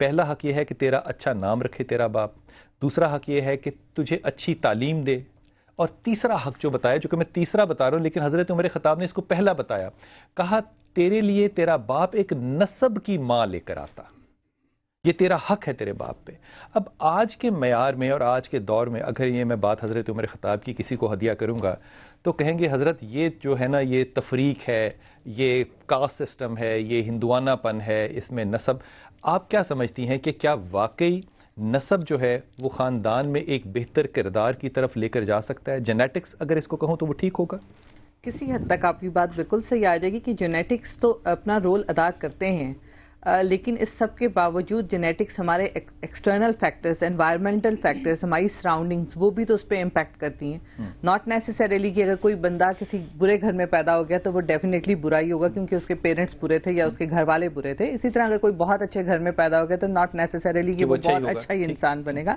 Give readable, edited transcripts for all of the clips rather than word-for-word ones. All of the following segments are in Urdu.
پہلا حق یہ ہے کہ تیرا اچھا نام رکھے تیرا باپ، دوسرا حق یہ ہے کہ تجھے اچھی تعلیم دے، اور تیسرا حق جو بتایا، جو کہ میں تیسرا بتا رہا ہوں لیکن حضرت عمر خطاب نے اس کو پہلا بتایا، کہا تیرے لیے تیرا باپ ایک نسب کی ماں لے کر آتا، یہ تیرا حق ہے تیرے باپ پہ۔ اب آج کے معیار میں اور آج کے دور میں اگر یہ میں بات حضرت عمر خطاب کی کسی کو ہدیہ کروں گا تو کہیں گے حضرت یہ جو ہے نا یہ تفریق ہے، یہ کاسٹ سسٹم ہے، یہ ہندوانہ پن ہے، اس میں نسب۔ آپ کیا سمجھتی ہیں کہ کیا واقعی نسب جو ہے وہ خاندان میں ایک بہتر کردار کی طرف لے کر جا سکتا ہے؟ جینیٹکس اگر اس کو کہوں تو وہ ٹھیک ہوگا؟ کسی حد تک آپ کی بات بالکل صحیح آ جائے گی کہ جینیٹکس تو اپنا رول ادا کرتے ہیں، لیکن اس سب کے باوجود جینیٹکس ہمارے ایکسٹرنل فیکٹرز، انوائرمنٹل فیکٹرز، ہماری سراؤنڈنگز، وہ بھی تو اس پہ امپیکٹ کرتی ہیں۔ ناٹ نیسیسریلی کہ اگر کوئی بندہ کسی برے گھر میں پیدا ہو گیا تو وہ ڈیفینیٹلی برا ہی ہوگا کیونکہ اس کے پیرنٹس برے تھے یا اس کے گھر والے برے تھے۔ اسی طرح اگر کوئی بہت اچھے گھر میں پیدا ہو گیا تو ناٹ نیسیسریلی کہ وہ بہت اچھا ہی انسان بنے گا۔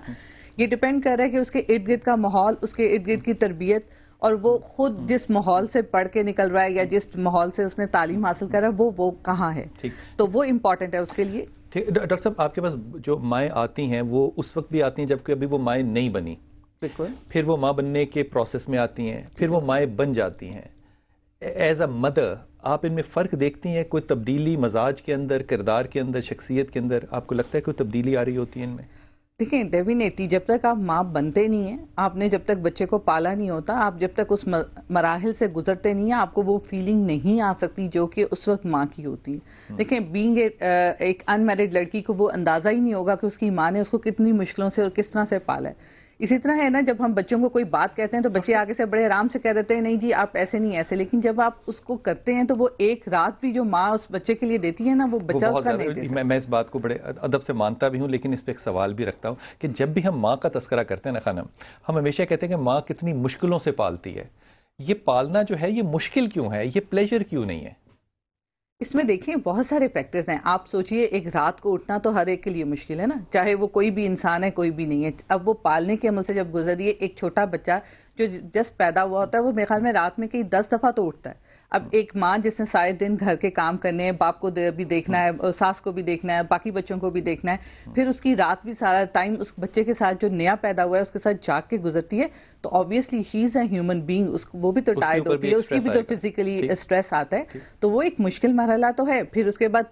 یہ ڈپینڈ کر رہا ہے کہ اس کے ارد گرد کا ماحول، اس کے ارد گرد کی تربیت، اور وہ خود جس ماحول سے پڑھ کے نکل رہا ہے یا جس ماحول سے اس نے تعلیم حاصل کر رہا ہے وہ کہاں ہے، تو وہ امپورٹنٹ ہے اس کے لیے۔ ڈاکٹر صاحب آپ کے پاس جو مائیں آتی ہیں وہ اس وقت بھی آتی ہیں جبکہ ابھی وہ مائیں نہیں بنی، بالکل، پھر وہ ماں بننے کے پروسیس میں آتی ہیں، پھر وہ مائیں بن جاتی ہیں۔ ایز اے مدر آپ ان میں فرق دیکھتی ہیں؟ کوئی تبدیلی مزاج کے اندر، کردار کے اندر، شخصیت کے اندر آپ کو لگتا ہے کوئی تبدیلی آ رہی ہوتی ہے ان میں؟ دیکھیں ڈیفینیٹلی جب تک آپ ماں بنتے نہیں ہیں، آپ نے جب تک بچے کو پالا نہیں ہوتا، آپ جب تک اس مراحل سے گزرتے نہیں ہیں، آپ کو وہ فیلنگ نہیں آ سکتی جو کہ اس وقت ماں کی ہوتی ہے۔ دیکھیں بینگ ایک ان میرڈ لڑکی کو وہ اندازہ ہی نہیں ہوگا کہ اس کی ماں نے اس کو کتنی مشکلوں سے اور کس طرح سے پالا ہے۔ اسی طرح ہے نا، جب ہم بچوں کو کوئی بات کہتے ہیں تو بچے آگے سے بڑے آرام سے کہہ دیتے ہیں نہیں جی آپ ایسے نہیں ایسے، لیکن جب آپ اس کو کرتے ہیں تو وہ ایک رات بھی جو ماں اس بچے کے لیے دیتی ہے نا وہ بچہ اس کا نہیں دے سکتا۔ میں اس بات کو بڑے ادب سے مانتا بھی ہوں، لیکن اس پہ ایک سوال بھی رکھتا ہوں کہ جب بھی ہم ماں کا تذکرہ کرتے ہیں نا خانم، ہم ہمیشہ کہتے ہیں کہ ماں کتنی مشکلوں سے پالتی ہے۔ یہ پالنا جو ہے یہ مشکل کیوں ہے، یہ پلیجر کیوں نہیں ہے؟ اس میں دیکھیں بہت سارے فیکٹرز ہیں۔ آپ سوچئے ایک رات کو اٹھنا تو ہر ایک کے لیے مشکل ہے نا، چاہے وہ کوئی بھی انسان ہے کوئی بھی نہیں ہے۔ اب وہ پالنے کے عمل سے جب گزریے، ایک چھوٹا بچہ جو جسٹ پیدا ہوا ہوتا ہے وہ میرے خیال میں رات میں کئی 10 دفعہ تو اٹھتا ہے۔ اب ایک ماں جس نے سارے دن گھر کے کام کرنے ہیں، باپ کو بھی دیکھنا ہے، ساس کو بھی دیکھنا ہے، باقی بچوں کو بھی دیکھنا ہے، پھر اس کی رات بھی سارا ٹائم اس بچے کے ساتھ جو نیا پیدا ہوا ہے اس کے ساتھ جاگ کے گزرتی ہے، تو obviously she is a human being، وہ بھی تو ٹائرڈ ہوتی ہے، اس کی بھی تو فزیکلی اسٹریس آتا ہے، تو وہ ایک مشکل مرحلہ تو ہے۔ پھر اس کے بعد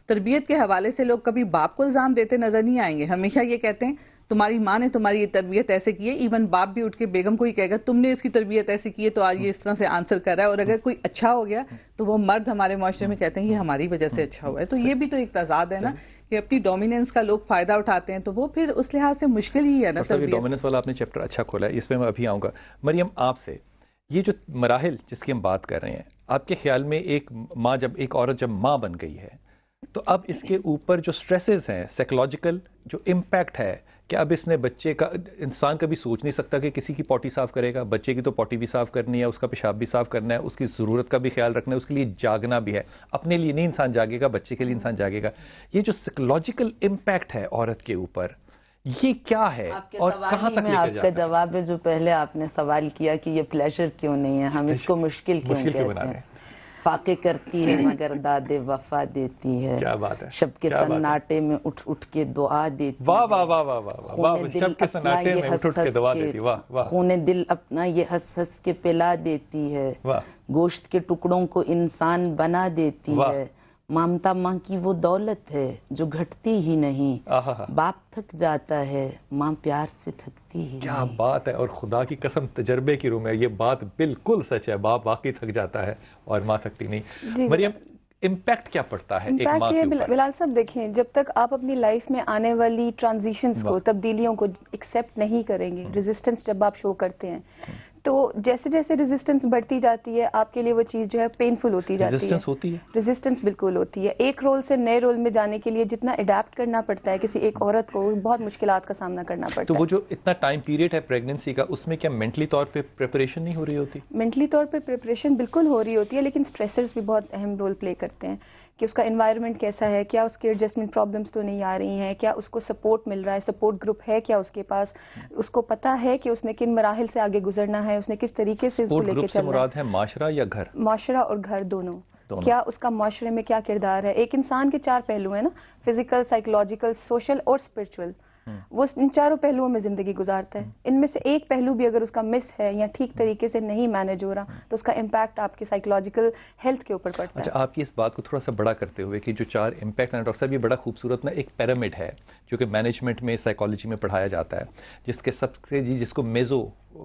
تربیت کے حوالے سے لوگ کبھی باپ کو الزام دیتے نظر نہیں آئیں گے، ہمیشہ یہ کہتے ہیں تمہاری ماں نے تمہاری یہ تربیت ایسے کی ہے۔ ایون باپ بھی اٹھ کے بیگم کو ہی کہے گا تم نے اس کی تربیت ایسی کی ہے تو آج یہ اس طرح سے آنسر کر رہا ہے، اور اگر کوئی اچھا ہو گیا تو وہ مرد ہمارے معاشرے میں کہتے ہیں یہ ہماری وجہ سے اچھا ہوا ہے۔ تو یہ بھی تو ایک تضاد ہے نا کہ اپنی ڈومیننس کا لوگ فائدہ اٹھاتے ہیں، تو وہ پھر اس لحاظ سے مشکل ہی ہے نا تربیت۔ ڈومیننس والا آپ نے چیپٹر اچھا کھولا ہے، اس میں ابھی آؤں گا۔ مریم آپ سے یہ جو مراحل جس کی ہم بات کر رہے ہیں، آپ کے خیال میں ایک عورت جب ماں بن گئی ہے تو اب اس کے اوپر جو سٹریسز ہیں، سائیکولوجیکل جو امپیکٹ ہے، کہ اب اس نے بچے کا، انسان کبھی سوچ نہیں سکتا کہ کسی کی پوٹی صاف کرے گا، بچے کی تو پوٹی بھی صاف کرنی ہے، اس کا پیشاب بھی صاف کرنا ہے، اس کی ضرورت کا بھی خیال رکھنا ہے، اس کے لیے جاگنا بھی ہے، اپنے لیے نہیں انسان جاگے گا، بچے کے لیے انسان جاگے گا۔ یہ جو سائیکولوجیکل امپیکٹ ہے عورت کے اوپر، یہ کیا ہے اور کہاں تک لے کر جاتا ہے؟ آپ کا جواب ہے جو پہلے آپ نے سوال کیا کہ یہ پلیجر کیوں نہیں ہے، ہم اس کو مشکل کیوں کہتے ہیں۔ فاقے کرتی ہے مگر داد وفا دیتی ہے، کیا بات ہے، شب کے سناٹے میں اٹھ اٹھ کے دعا دیتی ہے، واہ واہ واہ واہ واہ واہ، شب کے سناٹے میں اٹھ اٹھ کے دعا دیتی ہے، واہ واہ، خون دل اپنا یہ ہنس ہنس کے پلا دیتی ہے، گوشت کے ٹکڑوں کو انسان بنا دیتی ہے، مامتا ماں کی وہ دولت ہے جو گھٹتی ہی نہیں، باپ تھک جاتا ہے ماں پیار سے تھکتی ہی نہیں۔ کیا بات ہے، اور خدا کی قسم تجربے کی روح میں یہ بات بالکل سچ ہے، باپ واقعی تھک جاتا ہے اور ماں تھکتی نہیں۔ مریم امپیکٹ کیا پڑتا ہے ایک ماں کے اوپر؟ بلال صاحب دیکھیں، جب تک آپ اپنی لائف میں آنے والی ٹرانزیشنز کو، تبدیلیوں کو ایکسیپٹ نہیں کریں گے، ریزسٹنس جب آپ شو کرتے ہیں تو جیسے جیسے ریزسٹنس بڑھتی جاتی ہے آپ کے لیے وہ چیز جو ہے پینفل ہوتی جاتی ہے۔ ریزسٹنس ہوتی ہے، ریزسٹنس بالکل ہوتی ہے۔ ایک رول سے نئے رول میں جانے کے لیے جتنا اڈیپٹ کرنا پڑتا ہے کسی ایک عورت کو، بہت مشکلات کا سامنا کرنا پڑتا ہے۔ تو وہ جو اتنا ٹائم پیریڈ ہے پریگننسی کا، اس میں کیا مینٹلی طور پہ پریپریشن نہیں ہو رہی ہوتی؟ مینٹلی طور پہ پریپریشن بالکل ہو رہی ہوتی ہے، لیکن سٹریسرز بھی بہت اہم رول پلے کرتے ہیں۔ کہ اس کا انوائرمنٹ کیسا ہے, کیا اس کے ایڈجسٹمنٹ پرابلمس تو نہیں آ رہی ہیں, کیا اس کو سپورٹ مل رہا ہے, سپورٹ گروپ ہے کیا اس کے پاس, اس کو پتہ ہے کہ اس نے کن مراحل سے آگے گزرنا ہے, اس نے کس طریقے سے اس کو لے کے چلنا ہے. مراد ہے معاشرہ یا گھر؟ معاشرہ اور گھر دونوں. کیا اس کا معاشرے میں کیا کردار ہے. ایک انسان کے 4 پہلو ہیں نا, فزیکل, سائیکولوجیکل, سوشل اور اسپرچول. وہ ان چاروں پہلوؤں میں زندگی گزارتا ہے. ان میں سے ایک پہلو بھی اگر اس کا مس ہے یا ٹھیک طریقے سے نہیں مینج ہو رہا تو اس کا امپیکٹ آپ کے سائیکولوجیکل ہیلتھ کے اوپر پڑتا ہے. اچھا, آپ کی اس بات کو تھوڑا سا بڑا کرتے ہوئے کہ جو 4 امپیکٹ ہیں ڈاکٹر صاحب, یہ بڑا خوبصورت نا ایک پیرامڈ ہے جو کہ مینجمنٹ میں, سائیکالوجی میں پڑھایا جاتا ہے, جس کے سب سے جس کو میزو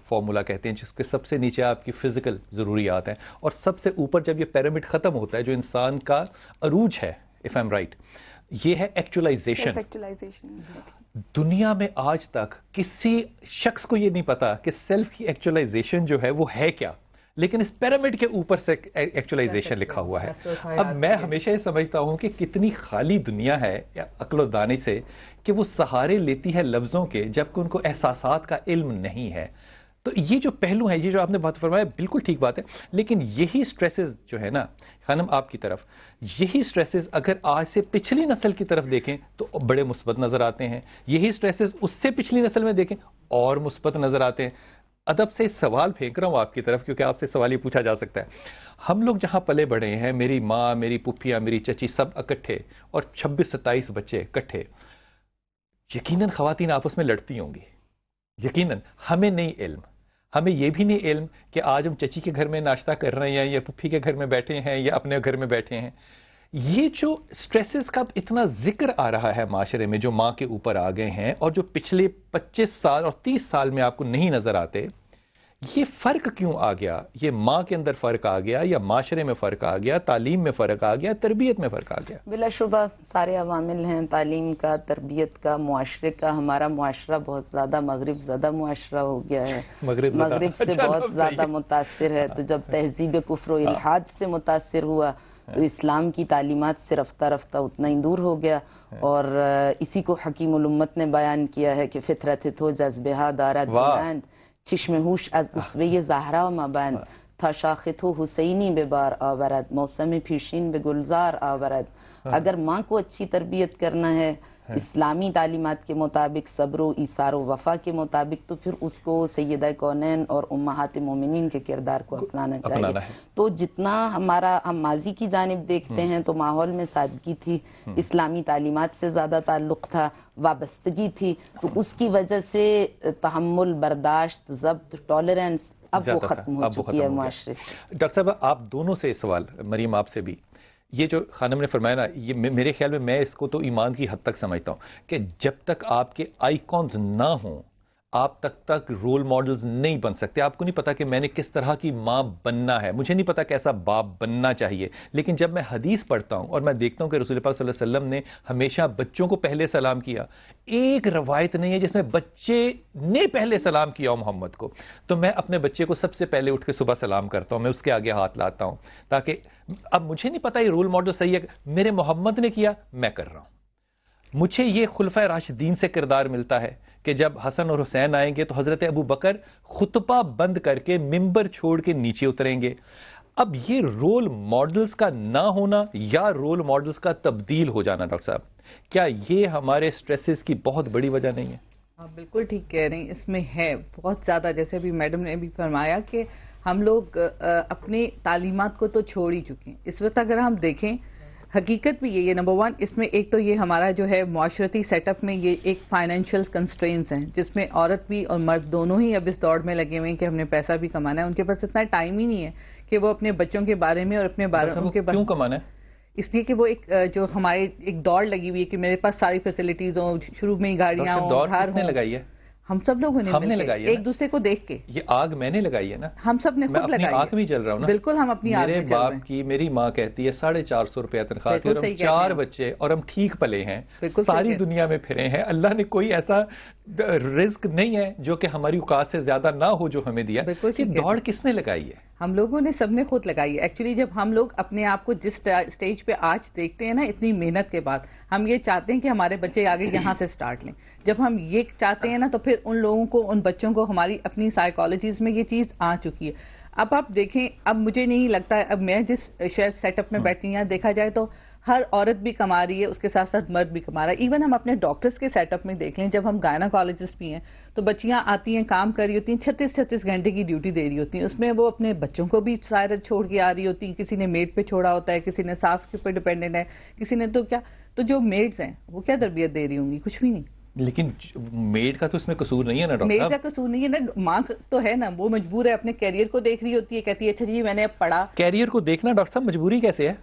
فارمولا کہتے ہیں, جس کے سب سے نیچے آپ کی فزیکل ضروریات ہیں, اور سب سے اوپر جب یہ پیرامڈ ختم ہوتا ہے جو انسان کا عروج ہے, اف آئی ایم رائٹ, یہ ہے ایکچولائزیشن. دنیا میں آج تک کسی شخص کو یہ نہیں پتا کہ سیلف کی ایکچولائزیشن جو ہے وہ ہے کیا, لیکن اس پیرامڈ کے اوپر سے ایکچولائزیشن لکھا ہوا ہے. اب میں ہمیشہ یہ سمجھتا ہوں کہ کتنی خالی دنیا ہے عقل و دانے سے کہ وہ سہارے لیتی ہے لفظوں کے جبکہ ان کو احساسات کا علم نہیں ہے. تو یہ جو پہلو ہیں, یہ جو آپ نے بات فرمایا بالکل ٹھیک بات ہے, لیکن یہی سٹریسز جو ہے نا خانم آپ کی طرف, یہی سٹریسز اگر آج سے پچھلی نسل کی طرف دیکھیں تو بڑے مثبت نظر آتے ہیں, یہی سٹریسز اس سے پچھلی نسل میں دیکھیں اور مثبت نظر آتے ہیں. ادب سے سوال پھینک رہا ہوں آپ کی طرف کیونکہ آپ سے سوال یہ پوچھا جا سکتا ہے. ہم لوگ جہاں پلے بڑھے ہیں, میری ماں, میری پھپھیاں, میری چچی, سب اکٹھے, اور 26-27 بچے اکٹھے, یقیناً خواتین آپس میں لڑتی ہوں گی, یقیناً. ہمیں نہیں علم, ہمیں یہ بھی نہیں علم کہ آج ہم چچی کے گھر میں ناشتہ کر رہے ہیں یا پھپھی کے گھر میں بیٹھے ہیں یا اپنے گھر میں بیٹھے ہیں. یہ جو سٹریسز کا اتنا ذکر آ رہا ہے معاشرے میں جو ماں کے اوپر آ گئے ہیں اور جو پچھلے 25 سال اور 30 سال میں آپ کو نہیں نظر آتے, یہ فرق کیوں آ گیا؟ یہ ماں کے اندر فرق آ گیا یا معاشرے میں فرق آ گیا, تعلیم میں فرق آ گیا, تربیت میں فرق آ گیا؟ بلا شبہ سارے عوامل ہیں, تعلیم کا, تربیت کا, معاشرے کا. ہمارا معاشرہ بہت زیادہ مغرب زدہ معاشرہ ہو گیا ہے, مغرب سے بہت زیادہ متاثر ہے. تو جب تہذیب کفر و الحاد سے متاثر ہوا تو اسلام کی تعلیمات سے رفتہ رفتہ اتنا ہی دور ہو گیا. اور اسی کو حکیم الامت نے بیان کیا ہے کہ فطرت تو جذبہ دارد بلند, چشم ہوش از اسوه زهرا مبند, تا شاخ تو حسینی به بار آورد, موسم پیشین به گلزار آورد. اگر ماں کو اچھی تربیت کرنا ہے اسلامی تعلیمات کے مطابق, صبر و ایثار و وفا کے مطابق, تو پھر اس کو سیدہ کونین اور امہات مومنین کے کردار کو اپنانا چاہیے. تو جتنا ہم ماضی کی جانب دیکھتے ہیں تو ماحول میں سادگی تھی, اسلامی تعلیمات سے زیادہ تعلق تھا, وابستگی تھی, تو اس کی وجہ سے تحمل, برداشت, ضبط, ٹالرنس اب وہ ختم ہو چکی ہے معاشرے سے. ڈاکٹر صاحب آپ دونوں سے سوال, مریم آپ سے بھی, یہ جو خانم نے فرمایا نا, یہ میرے خیال میں اس کو تو ایمان کی حد تک سمجھتا ہوں کہ جب تک آپ کے آئیکونز نہ ہوں آپ تک رول ماڈلز نہیں بن سکتے. آپ کو نہیں پتا کہ میں نے کس طرح کی ماں بننا ہے, مجھے نہیں پتا کیسا باپ بننا چاہیے, لیکن جب میں حدیث پڑھتا ہوں اور میں دیکھتا ہوں کہ رسول پاک صلی اللہ علیہ وسلم نے ہمیشہ بچوں کو پہلے سلام کیا, ایک روایت نہیں ہے جس میں بچے نے پہلے سلام کیا ہو محمد کو, تو میں اپنے بچے کو سب سے پہلے اٹھ کے صبح سلام کرتا ہوں, میں اس کے آگے ہاتھ لاتا ہوں, تاکہ اب مجھے نہیں پتا یہ رول ماڈل صحیح ہے, میرے محمد نے کیا میں کر رہا ہوں. مجھے یہ خلفۂ راشدین سے کردار ملتا ہے کہ جب حسن اور حسین آئیں گے تو حضرت ابو بکر خطبہ بند کر کے ممبر چھوڑ کے نیچے اتریں گے. اب یہ رول ماڈلز کا نہ ہونا یا رول ماڈلز کا تبدیل ہو جانا, ڈاکٹر صاحب کیا یہ ہمارے سٹریسز کی بہت بڑی وجہ نہیں ہے؟ آپ بالکل ٹھیک کہہ رہے ہیں, اس میں ہے بہت زیادہ. جیسے ابھی میڈم نے بھی فرمایا کہ ہم لوگ اپنی تعلیمات کو تو چھوڑ ہی چکے ہیں اس وقت. اگر ہم دیکھیں حقیقت بھی یہی ہے, نمبر 1 اس میں ایک تو یہ ہمارا جو ہے معاشرتی سیٹ اپ میں یہ ایک فائنینشیل کنسٹرینس ہیں جس میں عورت بھی اور مرد دونوں ہی اب اس دوڑ میں لگے ہوئے ہیں کہ ہم نے پیسہ بھی کمانا ہے. ان کے پاس اتنا ٹائم ہی نہیں ہے کہ وہ اپنے بچوں کے بارے میں اور اپنے بارے میں کیوں کمانا ہے, اس لیے کہ وہ ایک جو ہمارے ایک دوڑ لگی ہوئی ہے کہ میرے پاس ساری فیسلٹیز ہوں, شروع میں ہی گاڑیاں ہوں, گھر ہوں. لگائی ہے ہم سب لوگوں نے لگائی ہے ایک دوسرے کو دیکھ کے, یہ آگ میں نے لگائی ہے نا, ہم سب نے خود لگائی ہے. آگ میں چل رہا ہوں نا, بالکل ہم اپنی آگ میں چل رہے ہیں. میرے باپ کی, میری ماں کہتی ہے 450 روپیہ تنخواہ تھی اور ہم 4 بچے اور ہم ٹھیک پلے ہیں, ساری دنیا میں پھرے ہیں. اللہ نے کوئی ایسا رزق نہیں ہے جو کہ ہماری اوقات سے زیادہ نہ ہو جو ہمیں دیا. یہ دوڑ کس نے لگائی ہے؟ ہم لوگوں نے, سب نے خود لگائی ہے. ایکچولی جب ہم لوگ اپنے آپ کو جس سٹیج پہ آج دیکھتے ہیں نا اتنی محنت کے بعد, ہم یہ چاہتے ہیں کہ ہمارے بچے آگے یہاں سے سٹارٹ لیں. جب ہم یہ چاہتے ہیں نا تو پھر ان لوگوں کو, ان بچوں کو ہماری اپنی سائیکالوجیز میں یہ چیز آ چکی ہے. اب آپ دیکھیں, اب مجھے نہیں لگتا, اب میں جس شہر سیٹ اپ میں بیٹھی ہوں دیکھا جائے تو ہر عورت بھی کما رہی ہے، اس کے ساتھ ساتھ مرد بھی کما رہا ہے. ایون ہم اپنے ڈاکٹرز کے سیٹ اپ میں دیکھ لیں، جب ہم گائناکالوجسٹ بھی ہیں تو بچیاں آتی ہیں کام کر رہی ہوتی ہیں، 36 گھنٹے کی ڈیوٹی دے رہی ہوتی ہیں، اس میں وہ اپنے بچوں کو بھی شاید چھوڑ کے آ رہی ہوتی ہیں، کسی نے میڈ پہ چھوڑا ہوتا ہے، کسی نے ساس کے پہ ڈیپینڈنٹ ہے، کسی نے تو کیا، تو جو میڈز ہیں وہ کیا تربیت دے رہی ہوں گی؟ کچھ بھی نہیں. لیکن میڈ کا تو اس میں قصور نہیں ہے نا ڈاکٹر میڈ صاحب. کا قصور نہیں ہے نا، ماں تو ہے نا، وہ مجبور ہے، اپنے کیریئر کو دیکھ رہی ہوتی ہے، کہتی ہے اچھا جی میں نے اب پڑھا. کیریئر کو دیکھنا ڈاکٹر صاحب مجبوری کیسے ہے؟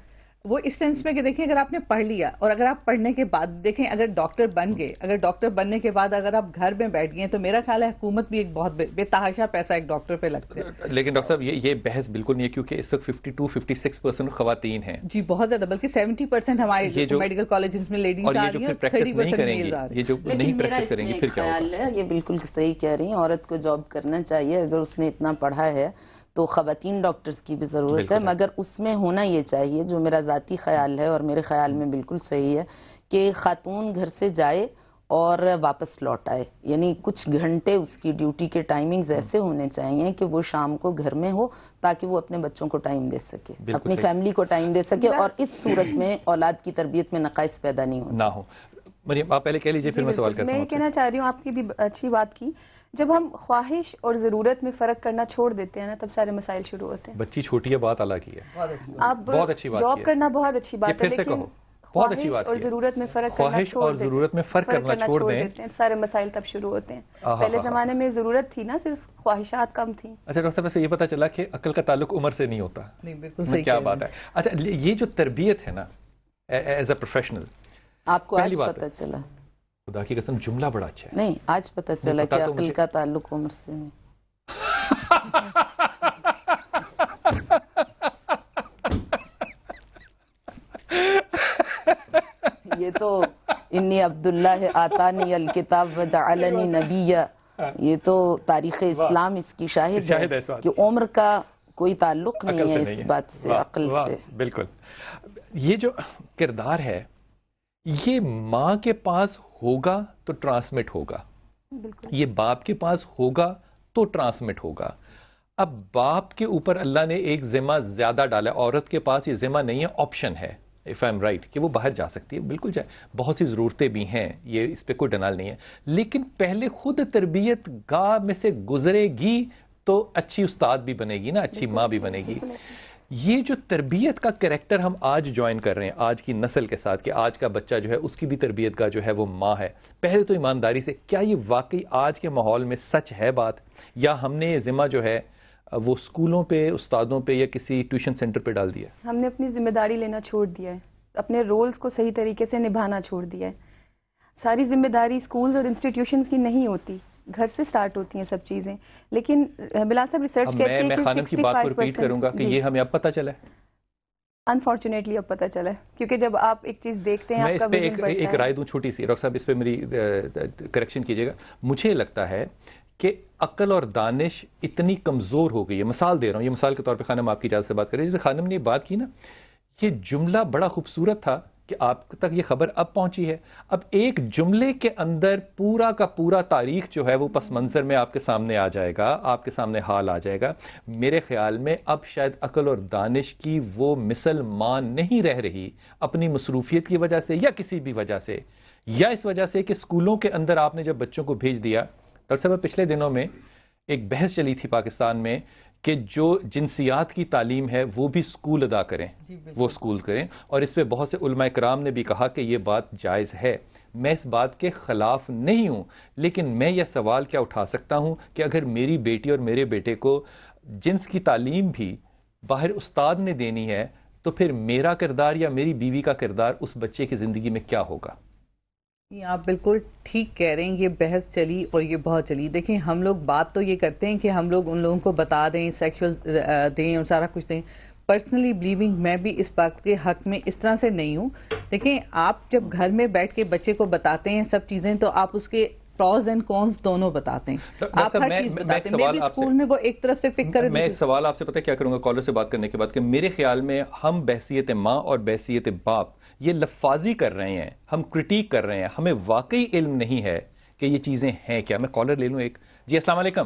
وہ اس سینس میں کہ دیکھیں اگر آپ نے پڑھ لیا اور اگر آپ پڑھنے کے بعد دیکھیں اگر ڈاکٹر بن گئے، اگر ڈاکٹر بننے کے بعد اگر آپ گھر میں بیٹھ گئے تو میرا خیال ہے حکومت بھی ایک بہت بے تحاشا پیسہ ایک ڈاکٹر پہ لگتا ہے. لیکن ڈاکٹر صاحب یہ بحث بالکل نہیں ہے، کیونکہ اس وقت 52-56% خواتین ہیں. جی بہت زیادہ، بلکہ 70% ہمارے میڈیکل کالجز میں لیڈیز آ رہی ہیں، 30% میلز آ رہے ہیں. یہ جو نہیں لیکن میرا پریکٹس اس کریں گی میں پھر کیا خیال ہوگا؟ ہے، یہ بالکل صحیح کہہ رہی ہیں، عورت کو جاب کرنا چاہیے، اگر اس نے اتنا پڑھا ہے تو خواتین ڈاکٹرز کی بھی ضرورت ہے، مگر اس میں ہونا یہ چاہیے، جو میرا ذاتی خیال ہے اور میرے خیال میں بالکل صحیح ہے، کہ خاتون گھر سے جائے اور واپس لوٹ آئے. یعنی کچھ گھنٹے اس کی ڈیوٹی کے ٹائمنگز ایسے ہونے چاہیے کہ وہ شام کو گھر میں ہو تاکہ وہ اپنے بچوں کو ٹائم دے سکے، اپنی فیملی کو ٹائم دے سکے، اور اس صورت میں اولاد کی تربیت میں نقائص پیدا نہیں ہوتے. نہ ہو. مریم آپ پہلے کہہ لیجئے پھر میں سوال کرتا ہوں. میں یہ کہنا چاہ رہی ہوں، آپ کی بھی اچھی بات کی، جب ہم خواہش اور ضرورت میں فرق کرنا چھوڑ دیتے ہیں نا تب سارے مسائل شروع ہوتے ہیں. بچی چھوٹی ہے، بات الگ کی ہے، آپ بہت اچھی بات جاب کرنا بہت اچھی بات ہے، لیکن بہت اچھی بات اور ضرورت میں فرق کرنا خواہش اور ضرورت میں فرق کرنا چھوڑ دیں، سارے مسائل تب شروع ہوتے ہیں. پہلے زمانے میں ضرورت تھی نا، صرف خواہشات کم تھیں. اچھا ڈاکٹر صاحب ویسے یہ پتا چلا کہ عقل کا تعلق عمر سے نہیں ہوتا. نہیں بالکل صحیح، کیا بات ہے. اچھا یہ جو تربیت ہے نا ایز اے پروفیشنل، آپ کو آج پتہ چلا؟ خدا کی قسم جملہ بڑا اچھا ہے. نہیں آج پتہ چلا کہ عقل کا تعلق عمر سے نہیں. یہ تو انی عبداللہ آتانی الکتاب وجعلنی نبیہ، یہ تو تاریخ اسلام اس کی شاہد ہے کہ عمر کا کوئی تعلق نہیں ہے اس بات سے، عقل سے. بالکل. یہ جو کردار ہے یہ ماں کے پاس ہوگا تو ٹرانسمٹ ہوگا، یہ باپ کے پاس ہوگا تو ٹرانسمٹ ہوگا. اب باپ کے اوپر اللہ نے ایک ذمہ زیادہ ڈالا، عورت کے پاس یہ ذمہ نہیں ہے، آپشن ہے if I'm right کہ وہ باہر جا سکتی ہے، بالکل جائے، بہت سی ضرورتیں بھی ہیں، یہ اس پہ کوئی ڈنال نہیں ہے، لیکن پہلے خود تربیت گاہ میں سے گزرے گی تو اچھی استاد بھی بنے گی نا، اچھی ماں بھی بنے گی. یہ جو تربیت کا کریکٹر ہم آج جوائن کر رہے ہیں آج کی نسل کے ساتھ، کہ آج کا بچہ جو ہے اس کی بھی تربیت کا جو ہے وہ ماں ہے. پہلے تو ایمانداری سے کیا یہ واقعی آج کے ماحول میں سچ ہے بات، یا ہم نے یہ ذمہ جو ہے وہ اسکولوں پہ، استادوں پہ یا کسی ٹیوشن سینٹر پہ ڈال دیا؟ ہم نے اپنی ذمہ داری لینا چھوڑ دیا ہے، اپنے رولز کو صحیح طریقے سے نبھانا چھوڑ دیا ہے. ساری ذمہ داری اسکولز اور انسٹیٹیوشنز کی نہیں ہوتی، گھر سے سٹارٹ ہوتی ہیں سب چیزیں. لیکن بلال صاحب ریسرچ کہتی ہے میں کہ خانم کی بات کو ریپیٹ کروں گا کہ یہ ہمیں اب پتہ چلا ہے، انفارچونیٹلی اب پتہ چلا ہے، کیونکہ جب آپ ایک چیز دیکھتے ہیں میں آپ کا اس پہ ویژن بڑھتا ہے. ایک رائے دوں چھوٹی سی ڈاکٹر صاحب، اس پہ میری کریکشن کیجیے گا. مجھے لگتا ہے کہ عقل اور دانش اتنی کمزور ہو گئی ہے. مثال دے رہا ہوں، یہ مثال کے طور پہ خانم آپ کی اجازت سے بات کر رہی ہے، جیسے خانم نے بات کی نا، یہ جملہ بڑا خوبصورت تھا کہ آپ تک یہ خبر اب پہنچی ہے. اب ایک جملے کے اندر پورا کا پورا تاریخ جو ہے وہ پس منظر میں آپ کے سامنے آ جائے گا، آپ کے سامنے حال آ جائے گا. میرے خیال میں اب شاید عقل اور دانش کی وہ مثل مان نہیں رہ رہی، اپنی مصروفیت کی وجہ سے یا کسی بھی وجہ سے، یا اس وجہ سے کہ اسکولوں کے اندر آپ نے جب بچوں کو بھیج دیا. ڈاکٹر صاحب پچھلے دنوں میں ایک بحث چلی تھی پاکستان میں کہ جو جنسیات کی تعلیم ہے وہ بھی اسکول ادا کریں، وہ اسکول کریں، اور اس پہ بہت سے علماء کرام نے بھی کہا کہ یہ بات جائز ہے. میں اس بات کے خلاف نہیں ہوں، لیکن میں یہ سوال کیا اٹھا سکتا ہوں کہ اگر میری بیٹی اور میرے بیٹے کو جنس کی تعلیم بھی باہر استاد نے دینی ہے تو پھر میرا کردار یا میری بیوی کا کردار اس بچے کی زندگی میں کیا ہوگا؟ آپ بالکل ٹھیک کہہ رہے ہیں، یہ بحث چلی اور یہ بہت چلی. دیکھیں ہم لوگ بات تو یہ کرتے ہیں کہ ہم لوگ ان لوگوں کو بتا دیں، سیکشول دیں اور سارا کچھ دیں. پرسنلی بلیونگ میں بھی اس بات کے حق میں اس طرح سے نہیں ہوں. دیکھیں آپ جب گھر میں بیٹھ کے بچے کو بتاتے ہیں سب چیزیں تو آپ اس کے پروز اینڈ کونز دونوں بتاتے ہیں، آپ ہر چیز بتاتے ہیں. میں بھی اسکول میں وہ ایک طرف سے پک کر، میں سوال آپ سے پتہ کیا کروں گا کالر سے بات کرنے کے بعد، کہ میرے خیال میں ہم بحثیت ماں اور بحثیت باپ یہ لفاظی کر رہے ہیں، ہم کرٹیک کر رہے ہیں، ہمیں واقعی علم نہیں ہے کہ یہ چیزیں ہیں کیا. میں کالر لے لوں ایک. جی السلام علیکم.